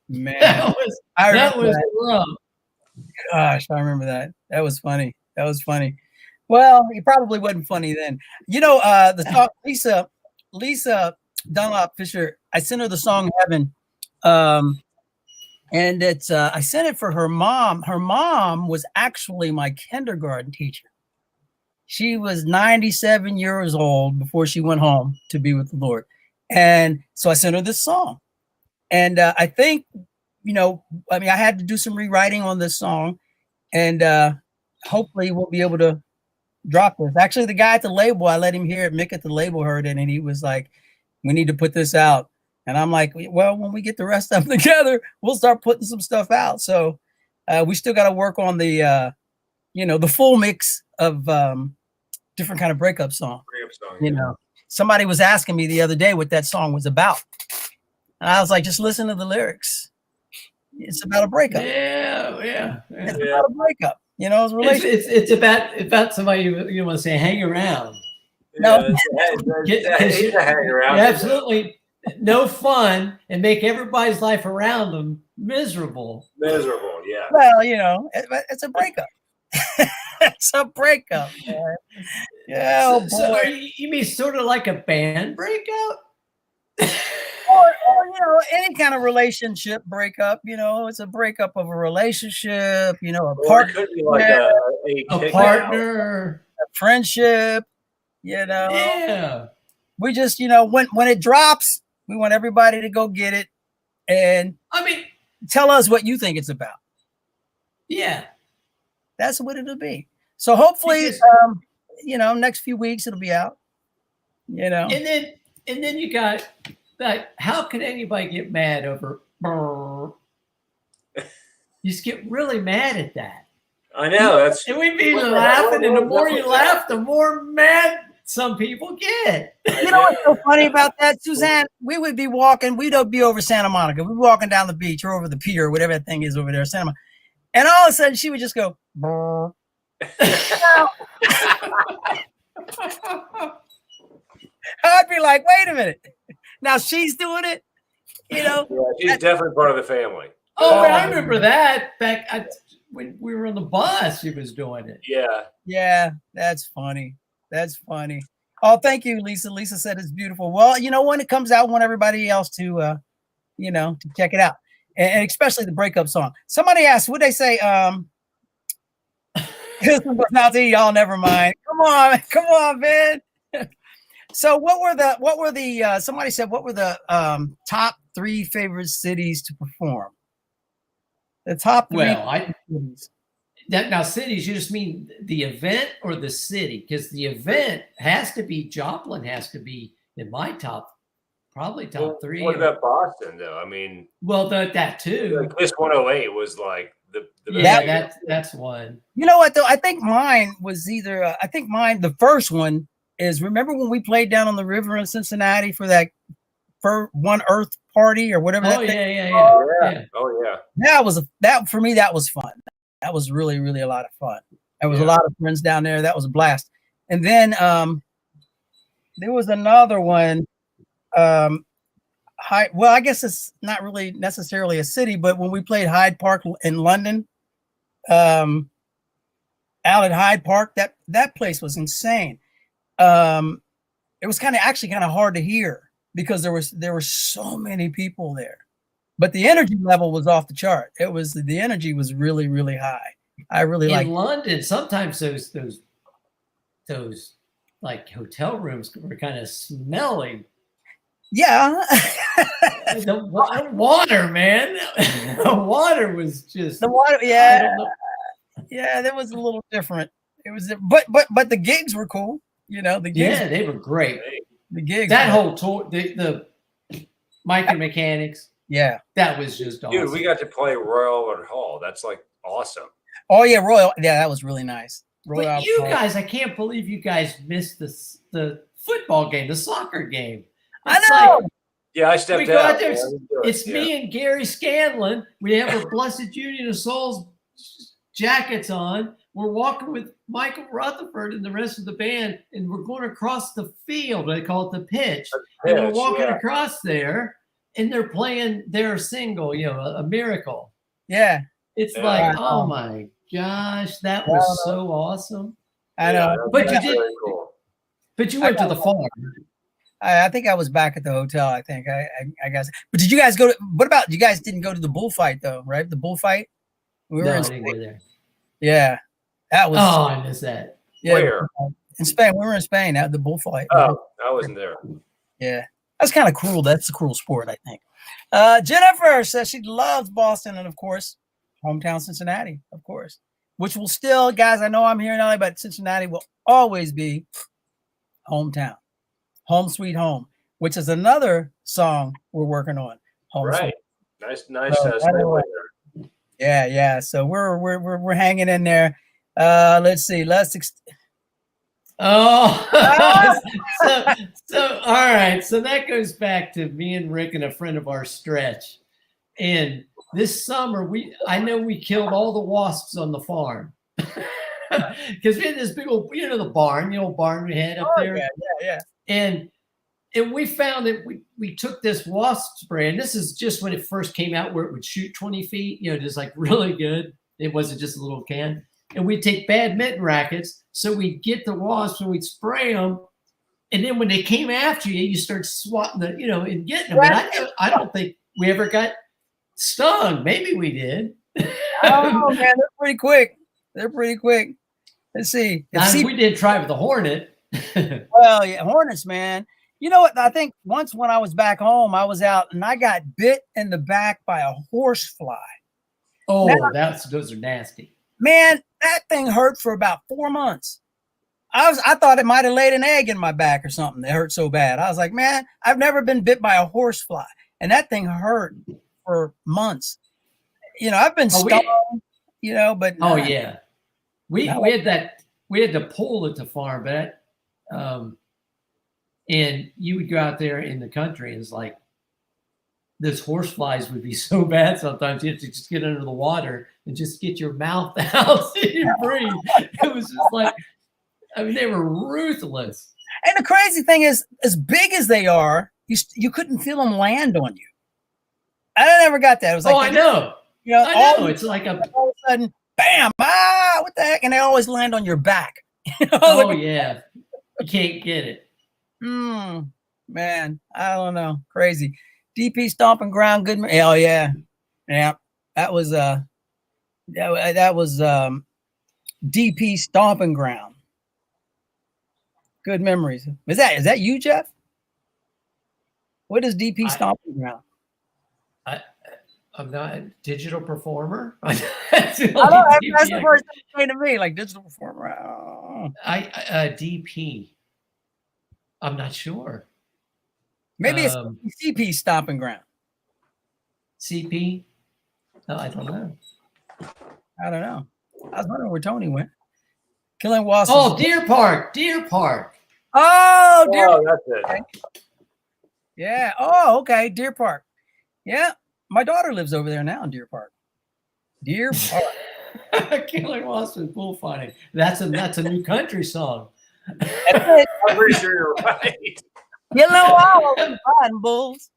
Speaker 2: Man,
Speaker 4: that was rough.
Speaker 2: Gosh, I remember that. That was funny. That was funny. Well, it probably wasn't funny then. You know, the song Lisa Dunlop Fisher, I sent her the song Heaven. And it's I sent it for her mom. Her mom was actually my kindergarten teacher. She was 97 years old before she went home to be with the Lord. And so I sent her this song. And I think, you know, I mean, I had to do some rewriting on this song, and hopefully we'll be able to drop this. Actually, the guy at the label, I let him hear it. Mick at the label heard it, and he was like, we need to put this out. And I'm like, well, when we get the rest of them together, we'll start putting some stuff out. So we still got to work on the, you know, the full mix of different kind of breakup song. You know, somebody was asking me the other day what that song was about. And I was like, just listen to the lyrics. It's about a breakup.
Speaker 4: Yeah.
Speaker 2: It's about a breakup. You know,
Speaker 4: it's about somebody you want to say hang around.
Speaker 2: No,
Speaker 3: hang around.
Speaker 4: Absolutely no fun, and make everybody's life around them miserable.
Speaker 3: Miserable, yeah.
Speaker 2: Well, you know, it's a breakup. It's a breakup. Man. Yeah.
Speaker 4: So you mean sort of like a band breakup?
Speaker 2: Or you know, any kind of relationship breakup, you know, it's a breakup of a relationship, you know, a partner,
Speaker 3: it could be like
Speaker 4: a partner,
Speaker 2: a friendship, you know.
Speaker 4: Yeah.
Speaker 2: We just, you know, when it drops, we want everybody to go get it, and
Speaker 4: I mean,
Speaker 2: tell us what you think it's about.
Speaker 4: Yeah.
Speaker 2: That's what it'll be. So hopefully, you know, next few weeks it'll be out. You know.
Speaker 4: And then you got, like, how can anybody get mad over? You just get really mad at that.
Speaker 3: I know.
Speaker 4: And we'd be laughing, and the more you laugh, the more mad some people get.
Speaker 2: You know what's so funny about that, Suzanne? We would be walking, we'd be over Santa Monica. We'd be walking down the beach or over the pier, or whatever that thing is over there, Santa Monica. And all of a sudden, she would just go, I'd be like, wait a minute. Now she's doing it, you know?
Speaker 3: Yeah, she's definitely part of the family.
Speaker 4: Oh, I remember that. when we were on the bus, she was doing it.
Speaker 3: Yeah.
Speaker 2: Yeah, that's funny. That's funny. Oh, thank you, Lisa. Lisa said it's beautiful. Well, you know, when it comes out, I want everybody else to, you know, to check it out, and especially the breakup song. Somebody asked, would they say, y'all never mind. Come on, man. So what were the somebody said, what were the top 3 favorite cities to perform? The top 3 cities.
Speaker 4: Now cities, you just mean the event or the city? Because the event has to be, Joplin has to be in my probably top 3.
Speaker 3: What about Boston though? I mean,
Speaker 4: well, that too.
Speaker 3: Like Kiss 108 was like the
Speaker 4: yeah, that's one.
Speaker 2: You know what though? I think mine was either. I think mine, the first one is, remember when we played down on the river in Cincinnati for that One Earth party or whatever?
Speaker 4: Oh,
Speaker 2: that
Speaker 4: yeah.
Speaker 3: Oh yeah.
Speaker 2: That for me, that was fun. That was really, really a lot of fun. There was a lot of friends down there. That was a blast. And then there was another one. Well, I guess it's not really necessarily a city, but when we played Hyde Park in London, out at Hyde Park, that place was insane. It was kind of hard to hear because there were so many people there, but the energy level was off the chart. The energy was really, really high. I really like
Speaker 4: London. Sometimes those like hotel rooms were kind of smelly.
Speaker 2: Yeah.
Speaker 4: The water, man. The water was just
Speaker 2: the water. Yeah. Yeah. That was a little different. It was, but the gigs were cool. You know, the gigs.
Speaker 4: Yeah, they were great.
Speaker 2: The gigs.
Speaker 4: That whole tour, the Micro Mechanics.
Speaker 2: Yeah.
Speaker 4: That was just awesome.
Speaker 3: Dude, we got to play Royal Albert Hall. That's like awesome.
Speaker 2: Oh yeah, Royal. Yeah, that was really nice.
Speaker 4: But you guys, I can't believe you guys missed the football game, the soccer game.
Speaker 2: I know.
Speaker 3: Yeah, I stepped out.
Speaker 4: It's me and Gary Scanlon. We have our Blessed Union of Souls jackets on. We're walking with Michael Rutherford and the rest of the band, and we're going across the field. They call it the pitch. And we're walking across there, and they're playing their single, you know, A Miracle.
Speaker 2: Yeah.
Speaker 4: It's like, oh my gosh, that was so awesome.
Speaker 2: I know.
Speaker 4: But you did. Cool. But you went to the farm.
Speaker 2: I think I was back at the hotel. I think I guess. But did you guys go to? What about you guys? Didn't go to the bullfight though, right? The bullfight. We were
Speaker 4: I didn't go there.
Speaker 2: Yeah, that was.
Speaker 4: Oh, I missed that.
Speaker 2: Yeah,
Speaker 3: where?
Speaker 2: In Spain. We were in Spain at the bullfight.
Speaker 3: Oh, I wasn't there.
Speaker 2: Yeah, that's kind of cruel. That's a cruel sport, I think. Jennifer says she loves Boston and of course, hometown Cincinnati, of course, which will still, guys. I know I'm here in LA, but Cincinnati will always be hometown. Home Sweet Home, which is another song we're working on.
Speaker 3: Right. Nice.
Speaker 2: Yeah. So we're hanging in there. Let's see.
Speaker 4: So all right. So that goes back to me and Rick and a friend of ours, Stretch. And this summer, I know we killed all the wasps on the farm. Because we had this big old, you know, the old barn we had up there.
Speaker 2: Yeah.
Speaker 4: And we found that we took this wasp spray, and this is just when it first came out, where it would shoot 20 feet, you know, just like really good. It wasn't just a little can. And we'd take badminton rackets, so we'd get the wasps and we'd spray them. And then when they came after you, you start swatting and getting them. And I don't think we ever got stung. Maybe we did.
Speaker 2: Oh man, they're pretty quick. Let's see.
Speaker 4: We did try with the hornet.
Speaker 2: Well, yeah, hornets, man. You know what? I think once when I was back home, I was out and I got bit in the back by a horsefly.
Speaker 4: Oh, those are nasty.
Speaker 2: Man, that thing hurt for about 4 months. I thought it might have laid an egg in my back or something. It hurt so bad. I was like, man, I've never been bit by a horsefly, and that thing hurt for months. You know, I've been stung. But
Speaker 4: yeah, we had that. We had to pull at the farm, but and you would go out there in the country, and it's like those horseflies would be so bad sometimes you have to just get under the water and just get your mouth out so you breathe. It was just like, I mean, they were ruthless.
Speaker 2: And the crazy thing is, as big as they are, you couldn't feel them land on you. I never got that. It was like,
Speaker 4: I know.
Speaker 2: You know,
Speaker 4: I know. It's like
Speaker 2: all of a sudden, bam, what the heck? And they always land on your back.
Speaker 4: Oh yeah, you can't get it.
Speaker 2: Man, I don't know, crazy. DP Stomping Ground, good. Oh yeah, that was DP Stomping Ground. Good memories. Is that you, Jeff? What is DP Stomping Ground?
Speaker 4: I'm not a digital performer.
Speaker 2: That's the first thing that came to me, like digital performer. Oh.
Speaker 4: DP. I'm not sure.
Speaker 2: Maybe it's CP Stomping Ground.
Speaker 4: CP? No, I don't know.
Speaker 2: I don't know. I was wondering where Tony went. Killing Wasps.
Speaker 4: Oh, Deer Park. Deer Park.
Speaker 2: Oh, Deer Park.
Speaker 3: That's it.
Speaker 2: Yeah. Oh, okay. Deer Park. Yeah. My daughter lives over there now in Deer Park. Deer Park.
Speaker 4: Killing Wasps is bullfighting. That's a new country song.
Speaker 3: I'm pretty sure you're right.
Speaker 2: Killing Wasps and bulls.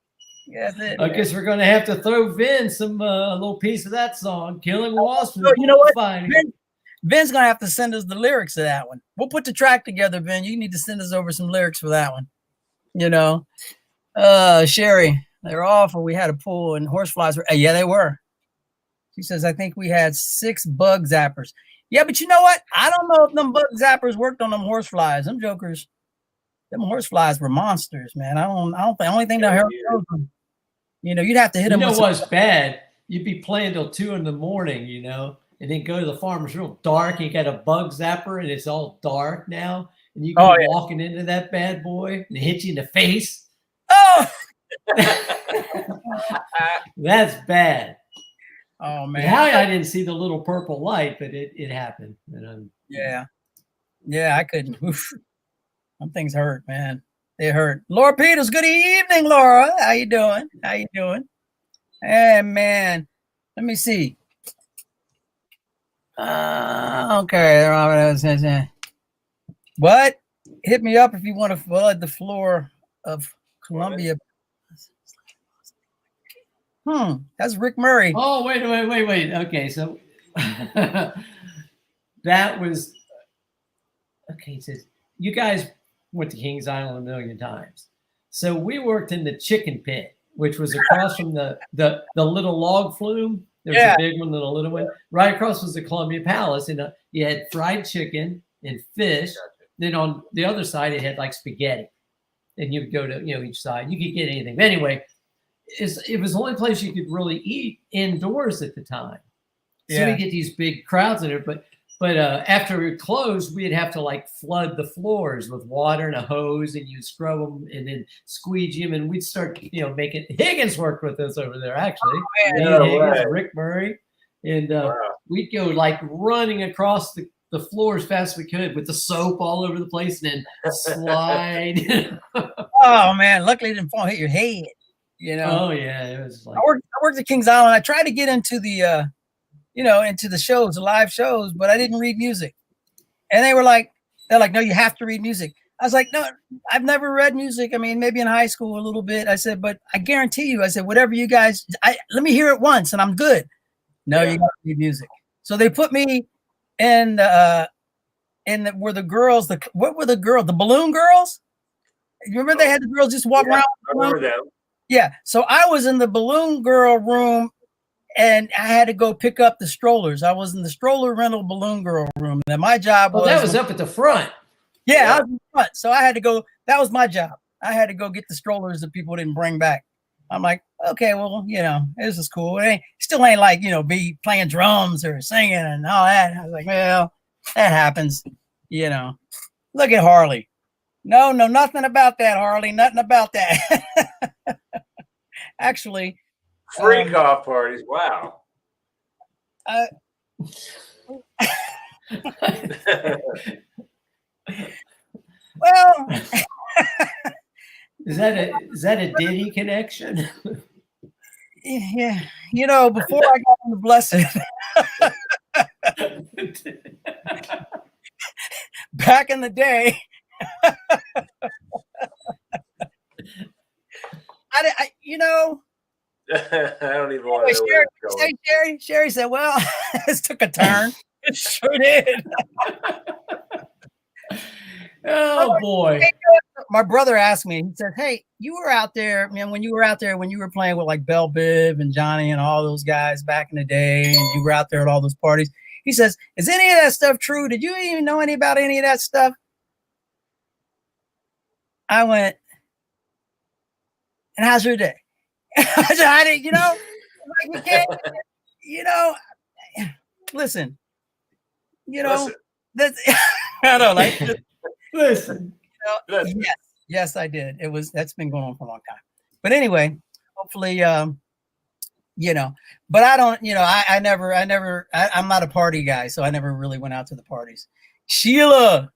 Speaker 2: Yeah, that's it.
Speaker 4: I guess we're going to have to throw Vin some a little piece of that song. Killing Wasps.
Speaker 2: So, you know what? Vin's going to have to send us the lyrics to that one. We'll put the track together, Vin. You need to send us over some lyrics for that one. You know, Sherry, they're awful. We had a pool and horseflies were, yeah, they were. She says, I think we had 6 bug zappers. Yeah, but you know what? I don't know if them bug zappers worked on them horseflies. Them jokers, them horseflies were monsters, man. I don't think the only thing that hurt them, you know, you'd have to hit them.
Speaker 4: You know what's bad? You'd be playing till 2 in the morning, you know, and then go to the farm. It's real dark. And you got a bug zapper, and it's all dark now. And you go walking into that bad boy and it hits you in the face.
Speaker 2: Oh,
Speaker 4: that's bad.
Speaker 2: Oh man!
Speaker 4: How I didn't see the little purple light, but it happened. And
Speaker 2: yeah, I couldn't. Oof. Some things hurt, man. They hurt. Laura Peters, good evening, Laura. How you doing? Hey, man. Let me see. Okay. What? Hit me up if you want to flood the floor of Columbia. That's Rick Murray.
Speaker 4: Oh, wait. Okay, so that was okay. It says you guys went to Kings Island a million times. So we worked in the chicken pit, which was across from the little log flume. There was a big one and a little one. Right across was the Columbia Palace, and you had fried chicken and fish. Then on the other side, it had like spaghetti, and you would go to each side. You could get anything. But anyway, it was the only place you could really eat indoors at the time. So we get these big crowds in there, but after it closed, we'd have to like flood the floors with water and a hose, and you scrub them and then squeegee them, and we'd start making. Higgins worked with us over there actually. Higgins, Rick Murray, and we'd go like running across the floor as fast as we could with the soap all over the place, and then slide.
Speaker 2: Oh man! Luckily, it didn't fall hit your head. You know.
Speaker 4: Oh yeah, it was like
Speaker 2: I worked at Kings Island. I tried to get into the into the shows, the live shows, but I didn't read music. And they're like, no, you have to read music. I was like, no, I've never read music. I mean, maybe in high school a little bit. I said, but I guarantee you, I said, whatever you guys, let me hear it once and I'm good. No, you got to read music. So they put me in where the girls, what were the girls? The balloon girls? You remember they had the girls just walk around?
Speaker 3: I remember them.
Speaker 2: Yeah. So I was in the balloon girl room, and I had to go pick up the strollers. I was in the stroller rental balloon girl room. And my job was...
Speaker 4: that was up at the front.
Speaker 2: Yeah, I was in front. So I had to go... That was my job. I had to go get the strollers that people didn't bring back. I'm like, okay, well, this is cool. It still ain't like, be playing drums or singing and all that. I was like, well, that happens. Look at Harley. No, nothing about that, Harley. Nothing about that. Actually...
Speaker 3: Freak off parties. Wow.
Speaker 2: Well,
Speaker 4: is that a Diddy connection?
Speaker 2: Yeah. Before I got into Blessid, back in the day,
Speaker 3: I don't even want to know where it's going.
Speaker 2: Sherry said, well, this took a turn. It sure did.
Speaker 4: Oh boy.
Speaker 2: My brother asked me, he said, hey, you were out there, man, when you were playing with like Bell Biv and Johnny and all those guys back in the day, and you were out there at all those parties. He says, is any of that stuff true? Did you even know any about any of that stuff? I went, and how's your day? I said, I didn't, like we can't, listen, that's, I don't like
Speaker 4: listen.
Speaker 2: Yes, I did. That's been going on for a long time. But anyway, hopefully, but I don't, I'm not a party guy, so I never really went out to the parties. Sheila,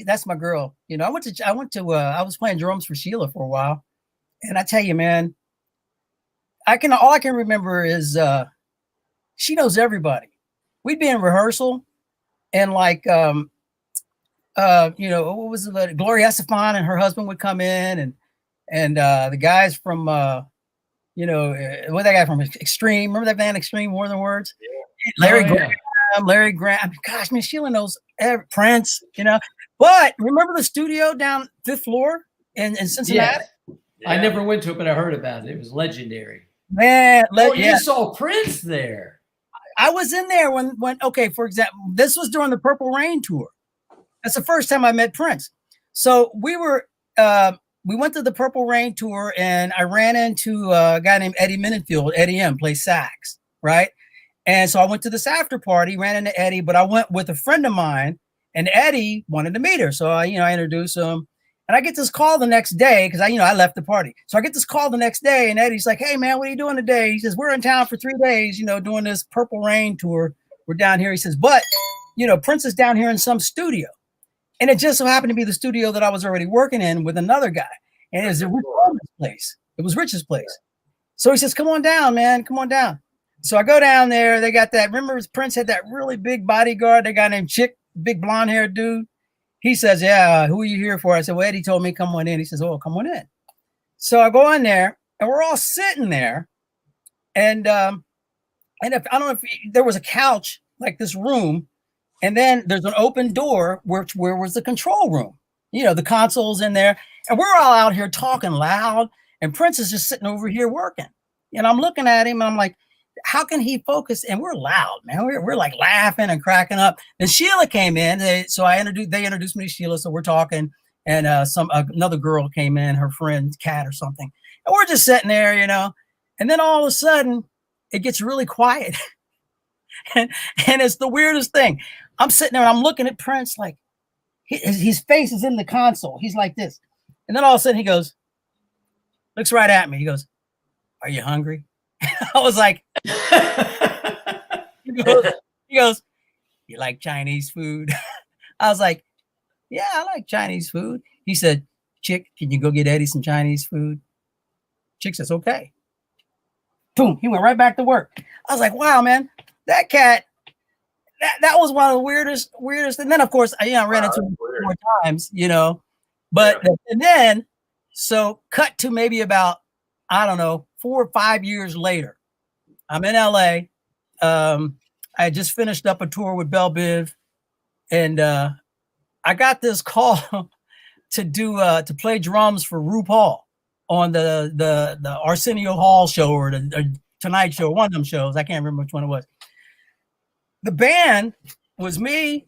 Speaker 2: that's my girl. I was playing drums for Sheila for a while. And I tell you, man, all I can remember is she knows everybody. We'd be in rehearsal and like, what was it? Gloria Estefan and her husband would come in and the guys from, what that guy from Extreme, remember that band Extreme, More Than Words? Yeah. Larry Graham. Gosh, man, Sheila knows Prince, but remember the studio down 5th floor in Cincinnati?
Speaker 4: Yes. Yeah. I never went to it, but I heard about it. It was legendary.
Speaker 2: Man,
Speaker 4: you saw Prince there.
Speaker 2: I was in there when okay, for example, this was during the Purple Rain tour. That's the first time I met Prince. So we went to the Purple Rain tour, and I ran into a guy named Eddie Menenfield. Eddie M plays sax, right? And so I went to this after party, ran into Eddie, but I went with a friend of mine, and Eddie wanted to meet her. So I introduced him, and I get this call the next day because I left the party. So I get this call the next day, and Eddie's like, hey man, what are you doing today? He says, we're in town for 3 days, doing this Purple Rain tour. We're down here. He says, but Prince is down here in some studio. And it just so happened to be the studio that I was already working in with another guy. And it was Rich's place. It was Rich's place. So he says, come on down, man. Come on down. So I go down there. They got that. Remember, Prince had that really big bodyguard, that guy named Chick, big blonde haired dude. He says, yeah, who are you here for? I said, well, Eddie told me come on in. He says, oh, come on in. So I go in there, and we're all sitting there. And I don't know if there was a couch like this room. And then there's an open door where was the control room, the consoles in there. And we're all out here talking loud. And Prince is just sitting over here working. And I'm looking at him and I'm like, how can he focus? And we're loud, man. We're like laughing and cracking up. And Sheila came in. They introduced me to Sheila. So we're talking. And another girl came in, her friend, Kat or something. And we're just sitting there, And then all of a sudden, it gets really quiet. and it's the weirdest thing. I'm sitting there and I'm looking at Prince like his face is in the console. He's like this. And then all of a sudden he goes, looks right at me. He goes, are you hungry? I was like, he goes, you like Chinese food? I was like, yeah, I like Chinese food. He said, Chick, can you go get Eddie some Chinese food? Chick says, okay. Boom. He went right back to work. I was like, wow, man, that cat, that was one of the weirdest. And then of course, I ran into him 4 times, but and then, so cut to maybe about, I don't know, 4 or 5 years later, I'm in LA. I just finished up a tour with Bell Biv, and I got this call to play drums for RuPaul on the Arsenio Hall show or the Tonight Show, one of them shows. I can't remember which one it was. The band was me,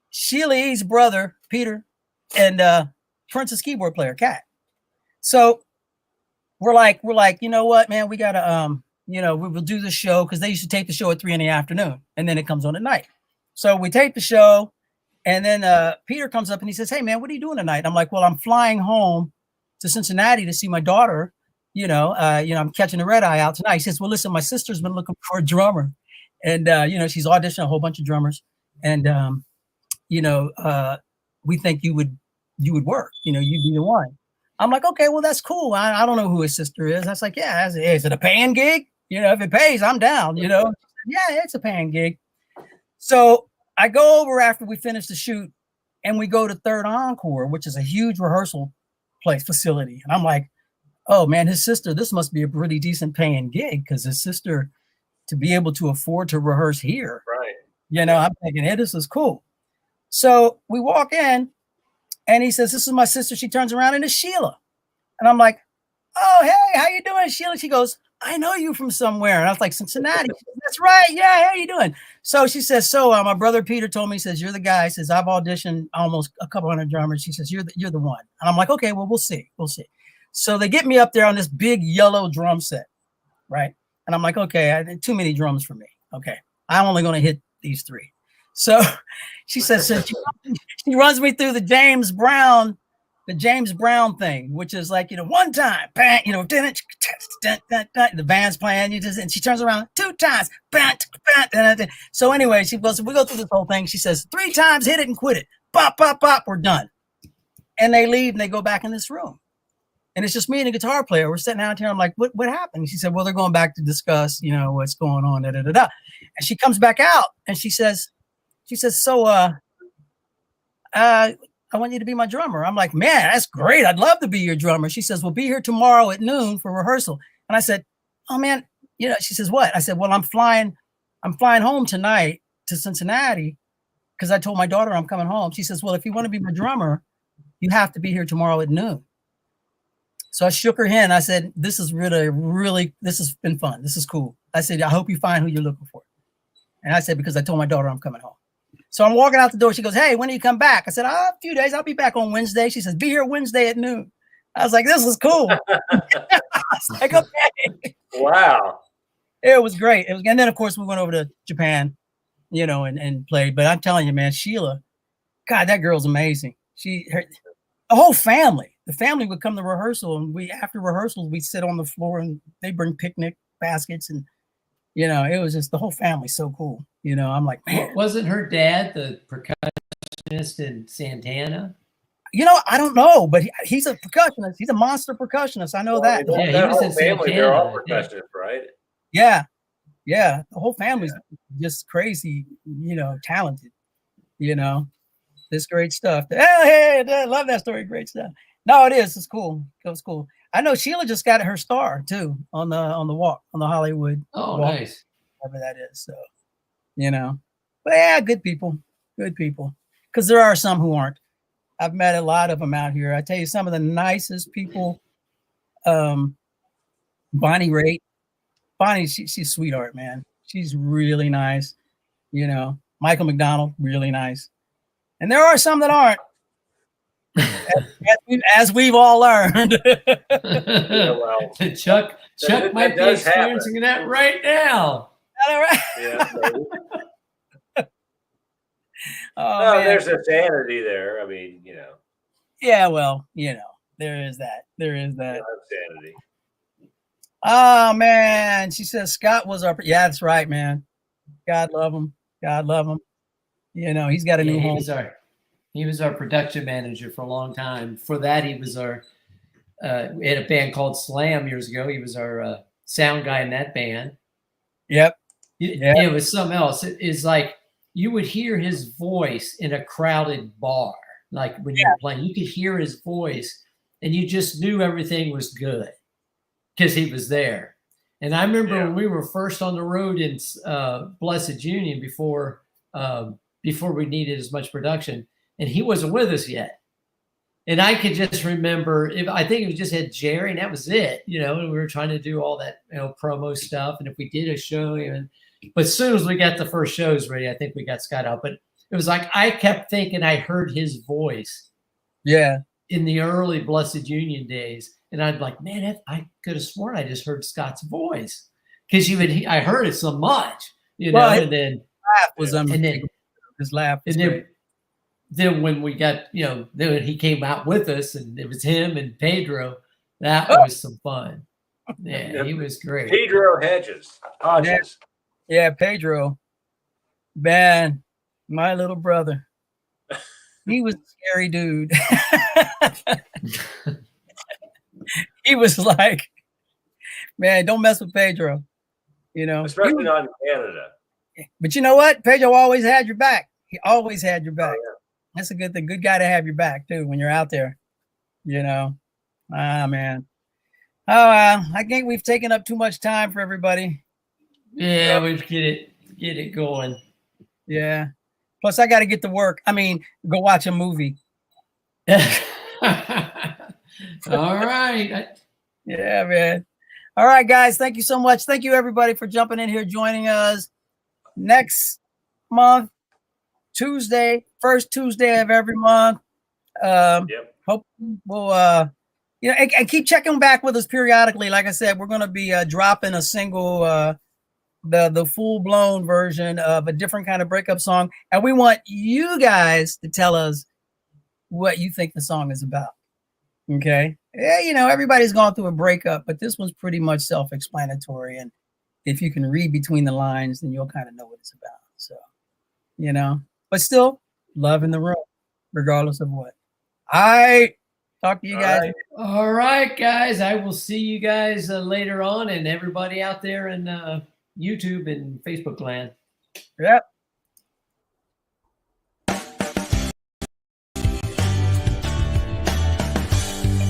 Speaker 2: Sheila's brother, Peter, and Prince's keyboard player, Kat. So we're like, you know what, man, we gotta, we will do the show because they used to tape the show at 3 PM, and then it comes on at night. So we tape the show, and then Peter comes up and he says, hey man, what are you doing tonight? I'm like, well, I'm flying home to Cincinnati to see my daughter. I'm catching the red eye out tonight. He says, well, listen, my sister's been looking for a drummer. And, she's auditioned a whole bunch of drummers, and, we think you would work, you'd be the one. I'm like, okay, well, that's cool. I don't know who his sister is. I was like, yeah, is it a paying gig? If it pays, I'm down, Yeah, it's a paying gig. So I go over after we finish the shoot, and we go to Third Encore, which is a huge rehearsal facility. And I'm like, oh man, his sister, this must be a pretty decent paying gig, because his sister, to be able to afford to rehearse here,
Speaker 3: Right.
Speaker 2: you know, I'm thinking, hey, this is cool. So we walk in and he says, this is my sister. She turns around and it's Sheila. And I'm like, oh, hey, how you doing, Sheila? She goes, I know you from somewhere. And I was like, Cincinnati. She says, that's right. Yeah, how you doing? So she says, so my brother Peter told me, he says, you're the guy. He says, I've auditioned almost a couple hundred drummers. She says, you're the one. And I'm like, okay, well, we'll see. We'll see. So they get me up there on this big yellow drum set, right? And I'm like, okay, too many drums for me. Okay, I'm only going to hit these 3. So she says, so she runs me through the James Brown thing, which is like, you know, one time, bang, you know, the band's playing, and she turns around 2 times, bang, bang. So anyway, we go through this whole thing. She says, 3 times, hit it and quit it. Bop, bop, bop, we're done. And they leave and they go back in this room. And it's just me and the guitar player. We're sitting out here. I'm like, what happened? And she said, well, they're going back to discuss, you know, what's going on. And she comes back out and she says, so I want you to be my drummer. I'm like, man, that's great. I'd love to be your drummer. She says, we'll be here tomorrow at noon for rehearsal. And I said, oh man, you know, she says, what? I said, well, I'm flying home tonight to Cincinnati because I told my daughter I'm coming home. She says, well, if you want to be my drummer, you have to be here tomorrow at noon. So I shook her hand. I said, this is really, this has been fun. This is cool. I said, I hope you find who you're looking for. And I said, because I told my daughter I'm coming home. So I'm walking out the door. She goes, hey, when do you come back? I said, a few days. I'll be back on Wednesday. She says, be here Wednesday at noon. I was like, this is cool. I was like, okay.
Speaker 3: Wow.
Speaker 2: It was great. And then, of course, we went over to Japan, you know, and played. But I'm telling you, man, Sheila, God, that girl's amazing. The whole family. The family would come to rehearsal, and after rehearsals, we'd sit on the floor and they bring picnic baskets, and you know, it was just the whole family so cool. You know, I'm like, man.
Speaker 4: Wasn't her dad the percussionist in Santana?
Speaker 2: You know, I don't know, but he's a percussionist. He's a monster percussionist. I know that.
Speaker 4: Yeah,
Speaker 3: that
Speaker 4: he was
Speaker 3: whole
Speaker 4: in
Speaker 3: family,
Speaker 4: Santana.
Speaker 3: they're all percussionists, right?
Speaker 2: Yeah. The whole family's just crazy, you know, talented, you know, this great stuff. Oh, hey, I love that story. Great stuff. No, it is. It's cool. It was cool. I know Sheila just got her star too on the walk, on the Hollywood.
Speaker 4: Oh,
Speaker 2: walk,
Speaker 4: nice.
Speaker 2: whatever that is. So, you know, but yeah, good people. Because there are some who aren't. I've met a lot of them out here. I tell you, some of the nicest people. Bonnie Raitt. Bonnie, she's a sweetheart, man. She's really nice. You know, Michael McDonald, really nice. And there are some that aren't. as we've all learned.
Speaker 3: Well,
Speaker 4: Chuck might be experiencing that right now.
Speaker 3: Yeah.
Speaker 2: Oh,
Speaker 3: there's a sanity there. I mean, you know.
Speaker 2: Yeah, well, you know, there is that.
Speaker 3: Sanity.
Speaker 2: Oh man, she says Scott was our. Yeah, that's right, man. God love him. You know, he's got a new home.
Speaker 4: He was our production manager for a long time. For that, he was our. We had a band called Slam years ago. He was our sound guy in that band.
Speaker 2: Yep.
Speaker 4: It was something else. It's like you would hear his voice in a crowded bar. Like when you were playing, you could hear his voice, and you just knew everything was good because he was there. And I remember when we were first on the road in Blessid Union before we needed as much production, and he wasn't with us yet. And I could just remember, I think it just had Jerry, and that was it. You know, and we were trying to do all that, you know, promo stuff. And if we did a show, but as soon as we got the first shows ready, I think we got Scott out. But it was like I kept thinking I heard his voice.
Speaker 2: Yeah.
Speaker 4: In the early Blessid Union days. And I'd like, man, I could have sworn I just heard Scott's voice. Because I heard it so much, you know, and then
Speaker 2: laugh was his laugh was great.
Speaker 4: Then when we got, you know, then he came out with us and it was him and Pedro. That was some fun. Yeah, he was great.
Speaker 3: Pedro Hedges.
Speaker 2: Yeah, Pedro. Man, my little brother. He was a scary dude. He was like, man, don't mess with Pedro. You know,
Speaker 3: especially not in Canada.
Speaker 2: But you know what? Pedro always had your back. He always had your back.
Speaker 3: Oh, yeah.
Speaker 2: That's a good thing. Good guy to have your back too when you're out there. You know, man. I think we've taken up too much time for everybody.
Speaker 4: Yeah, we get it going.
Speaker 2: Yeah. Plus, I got to get to work. I mean, go watch a movie.
Speaker 4: All right.
Speaker 2: Yeah, man. All right, guys. Thank you so much. Thank you, everybody, for jumping in here, joining us. Next month, Tuesday, first Tuesday of every month. Hope we'll, and keep checking back with us periodically. Like I said, we're going to be dropping a single, the full-blown version of a different kind of breakup song. And we want you guys to tell us what you think the song is about. Okay. Yeah, everybody's gone through a breakup, but this one's pretty much self-explanatory. And if you can read between the lines, then you'll kind of know what it's about. So, but still love in the room, regardless of what. I talk to you guys.
Speaker 4: All right, guys. I will see you guys later on, and everybody out there in YouTube and Facebook land.
Speaker 2: Yep.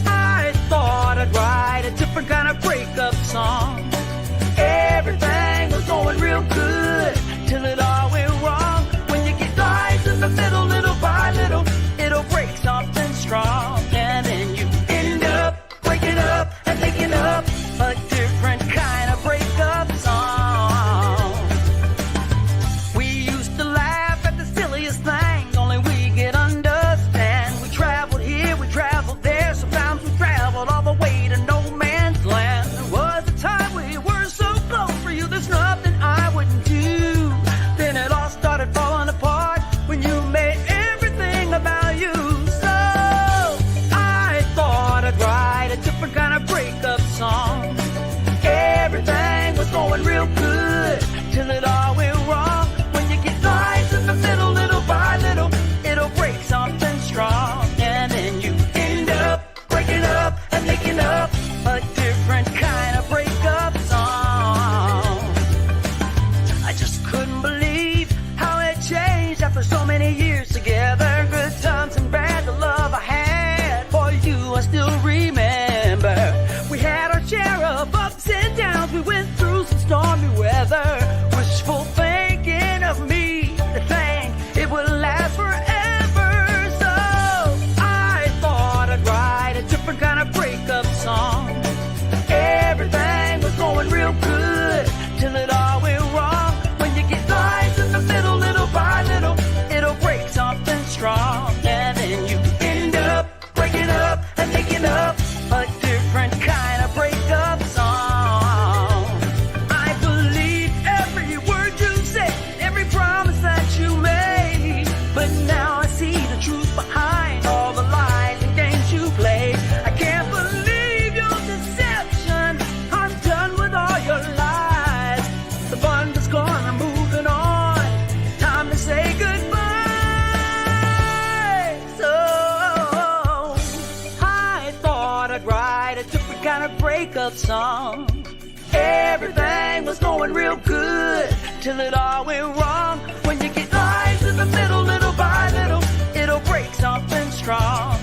Speaker 6: I thought I'd write a different kind of breakup song. Everything was going real good till it all went wrong. When you get lies in the middle, little by little, it'll break something strong. And then you end up breaking up and making up a different kind of breakup song. We used to laugh at the silliest things, only we could understand. We traveled here, we traveled there, sometimes we traveled all the way to no man's land. There was a time we were so close, for you there's nothing I wouldn't do. Then it all started falling apart when you made everything about you. So I thought I'd write a different kind of breakup song. Everything was going real good till it all went wrong. When you get lies in the middle, little by little, it'll break something strong. And then you end up breaking up and making up a different kind of breakup song. I just couldn't believe how it changed after so many years together. Good times and bad, the love I had for you I still remember. We had our share of ups and downs, we went through some stormy weather. Wishful thinking of me to think it would last forever. So I thought I'd write a different kind of breakup song. Everything was going real good till it all went wrong. When you get lies in the middle, little by little, it'll break something strong. And then you end up breaking up and making up a different kind of breakup song. I believe every word you said, every promise that you made. But now I see the truth behind all the lies and games you played. I can't believe your deception. I'm done with all your lies. The fun is gone, I'm moving on. Time to say goodbye. So I thought I'd write a different kind of breakup song. Everything was going real good till it all went wrong. When you get lies in the middle, little by little, it'll break something strong.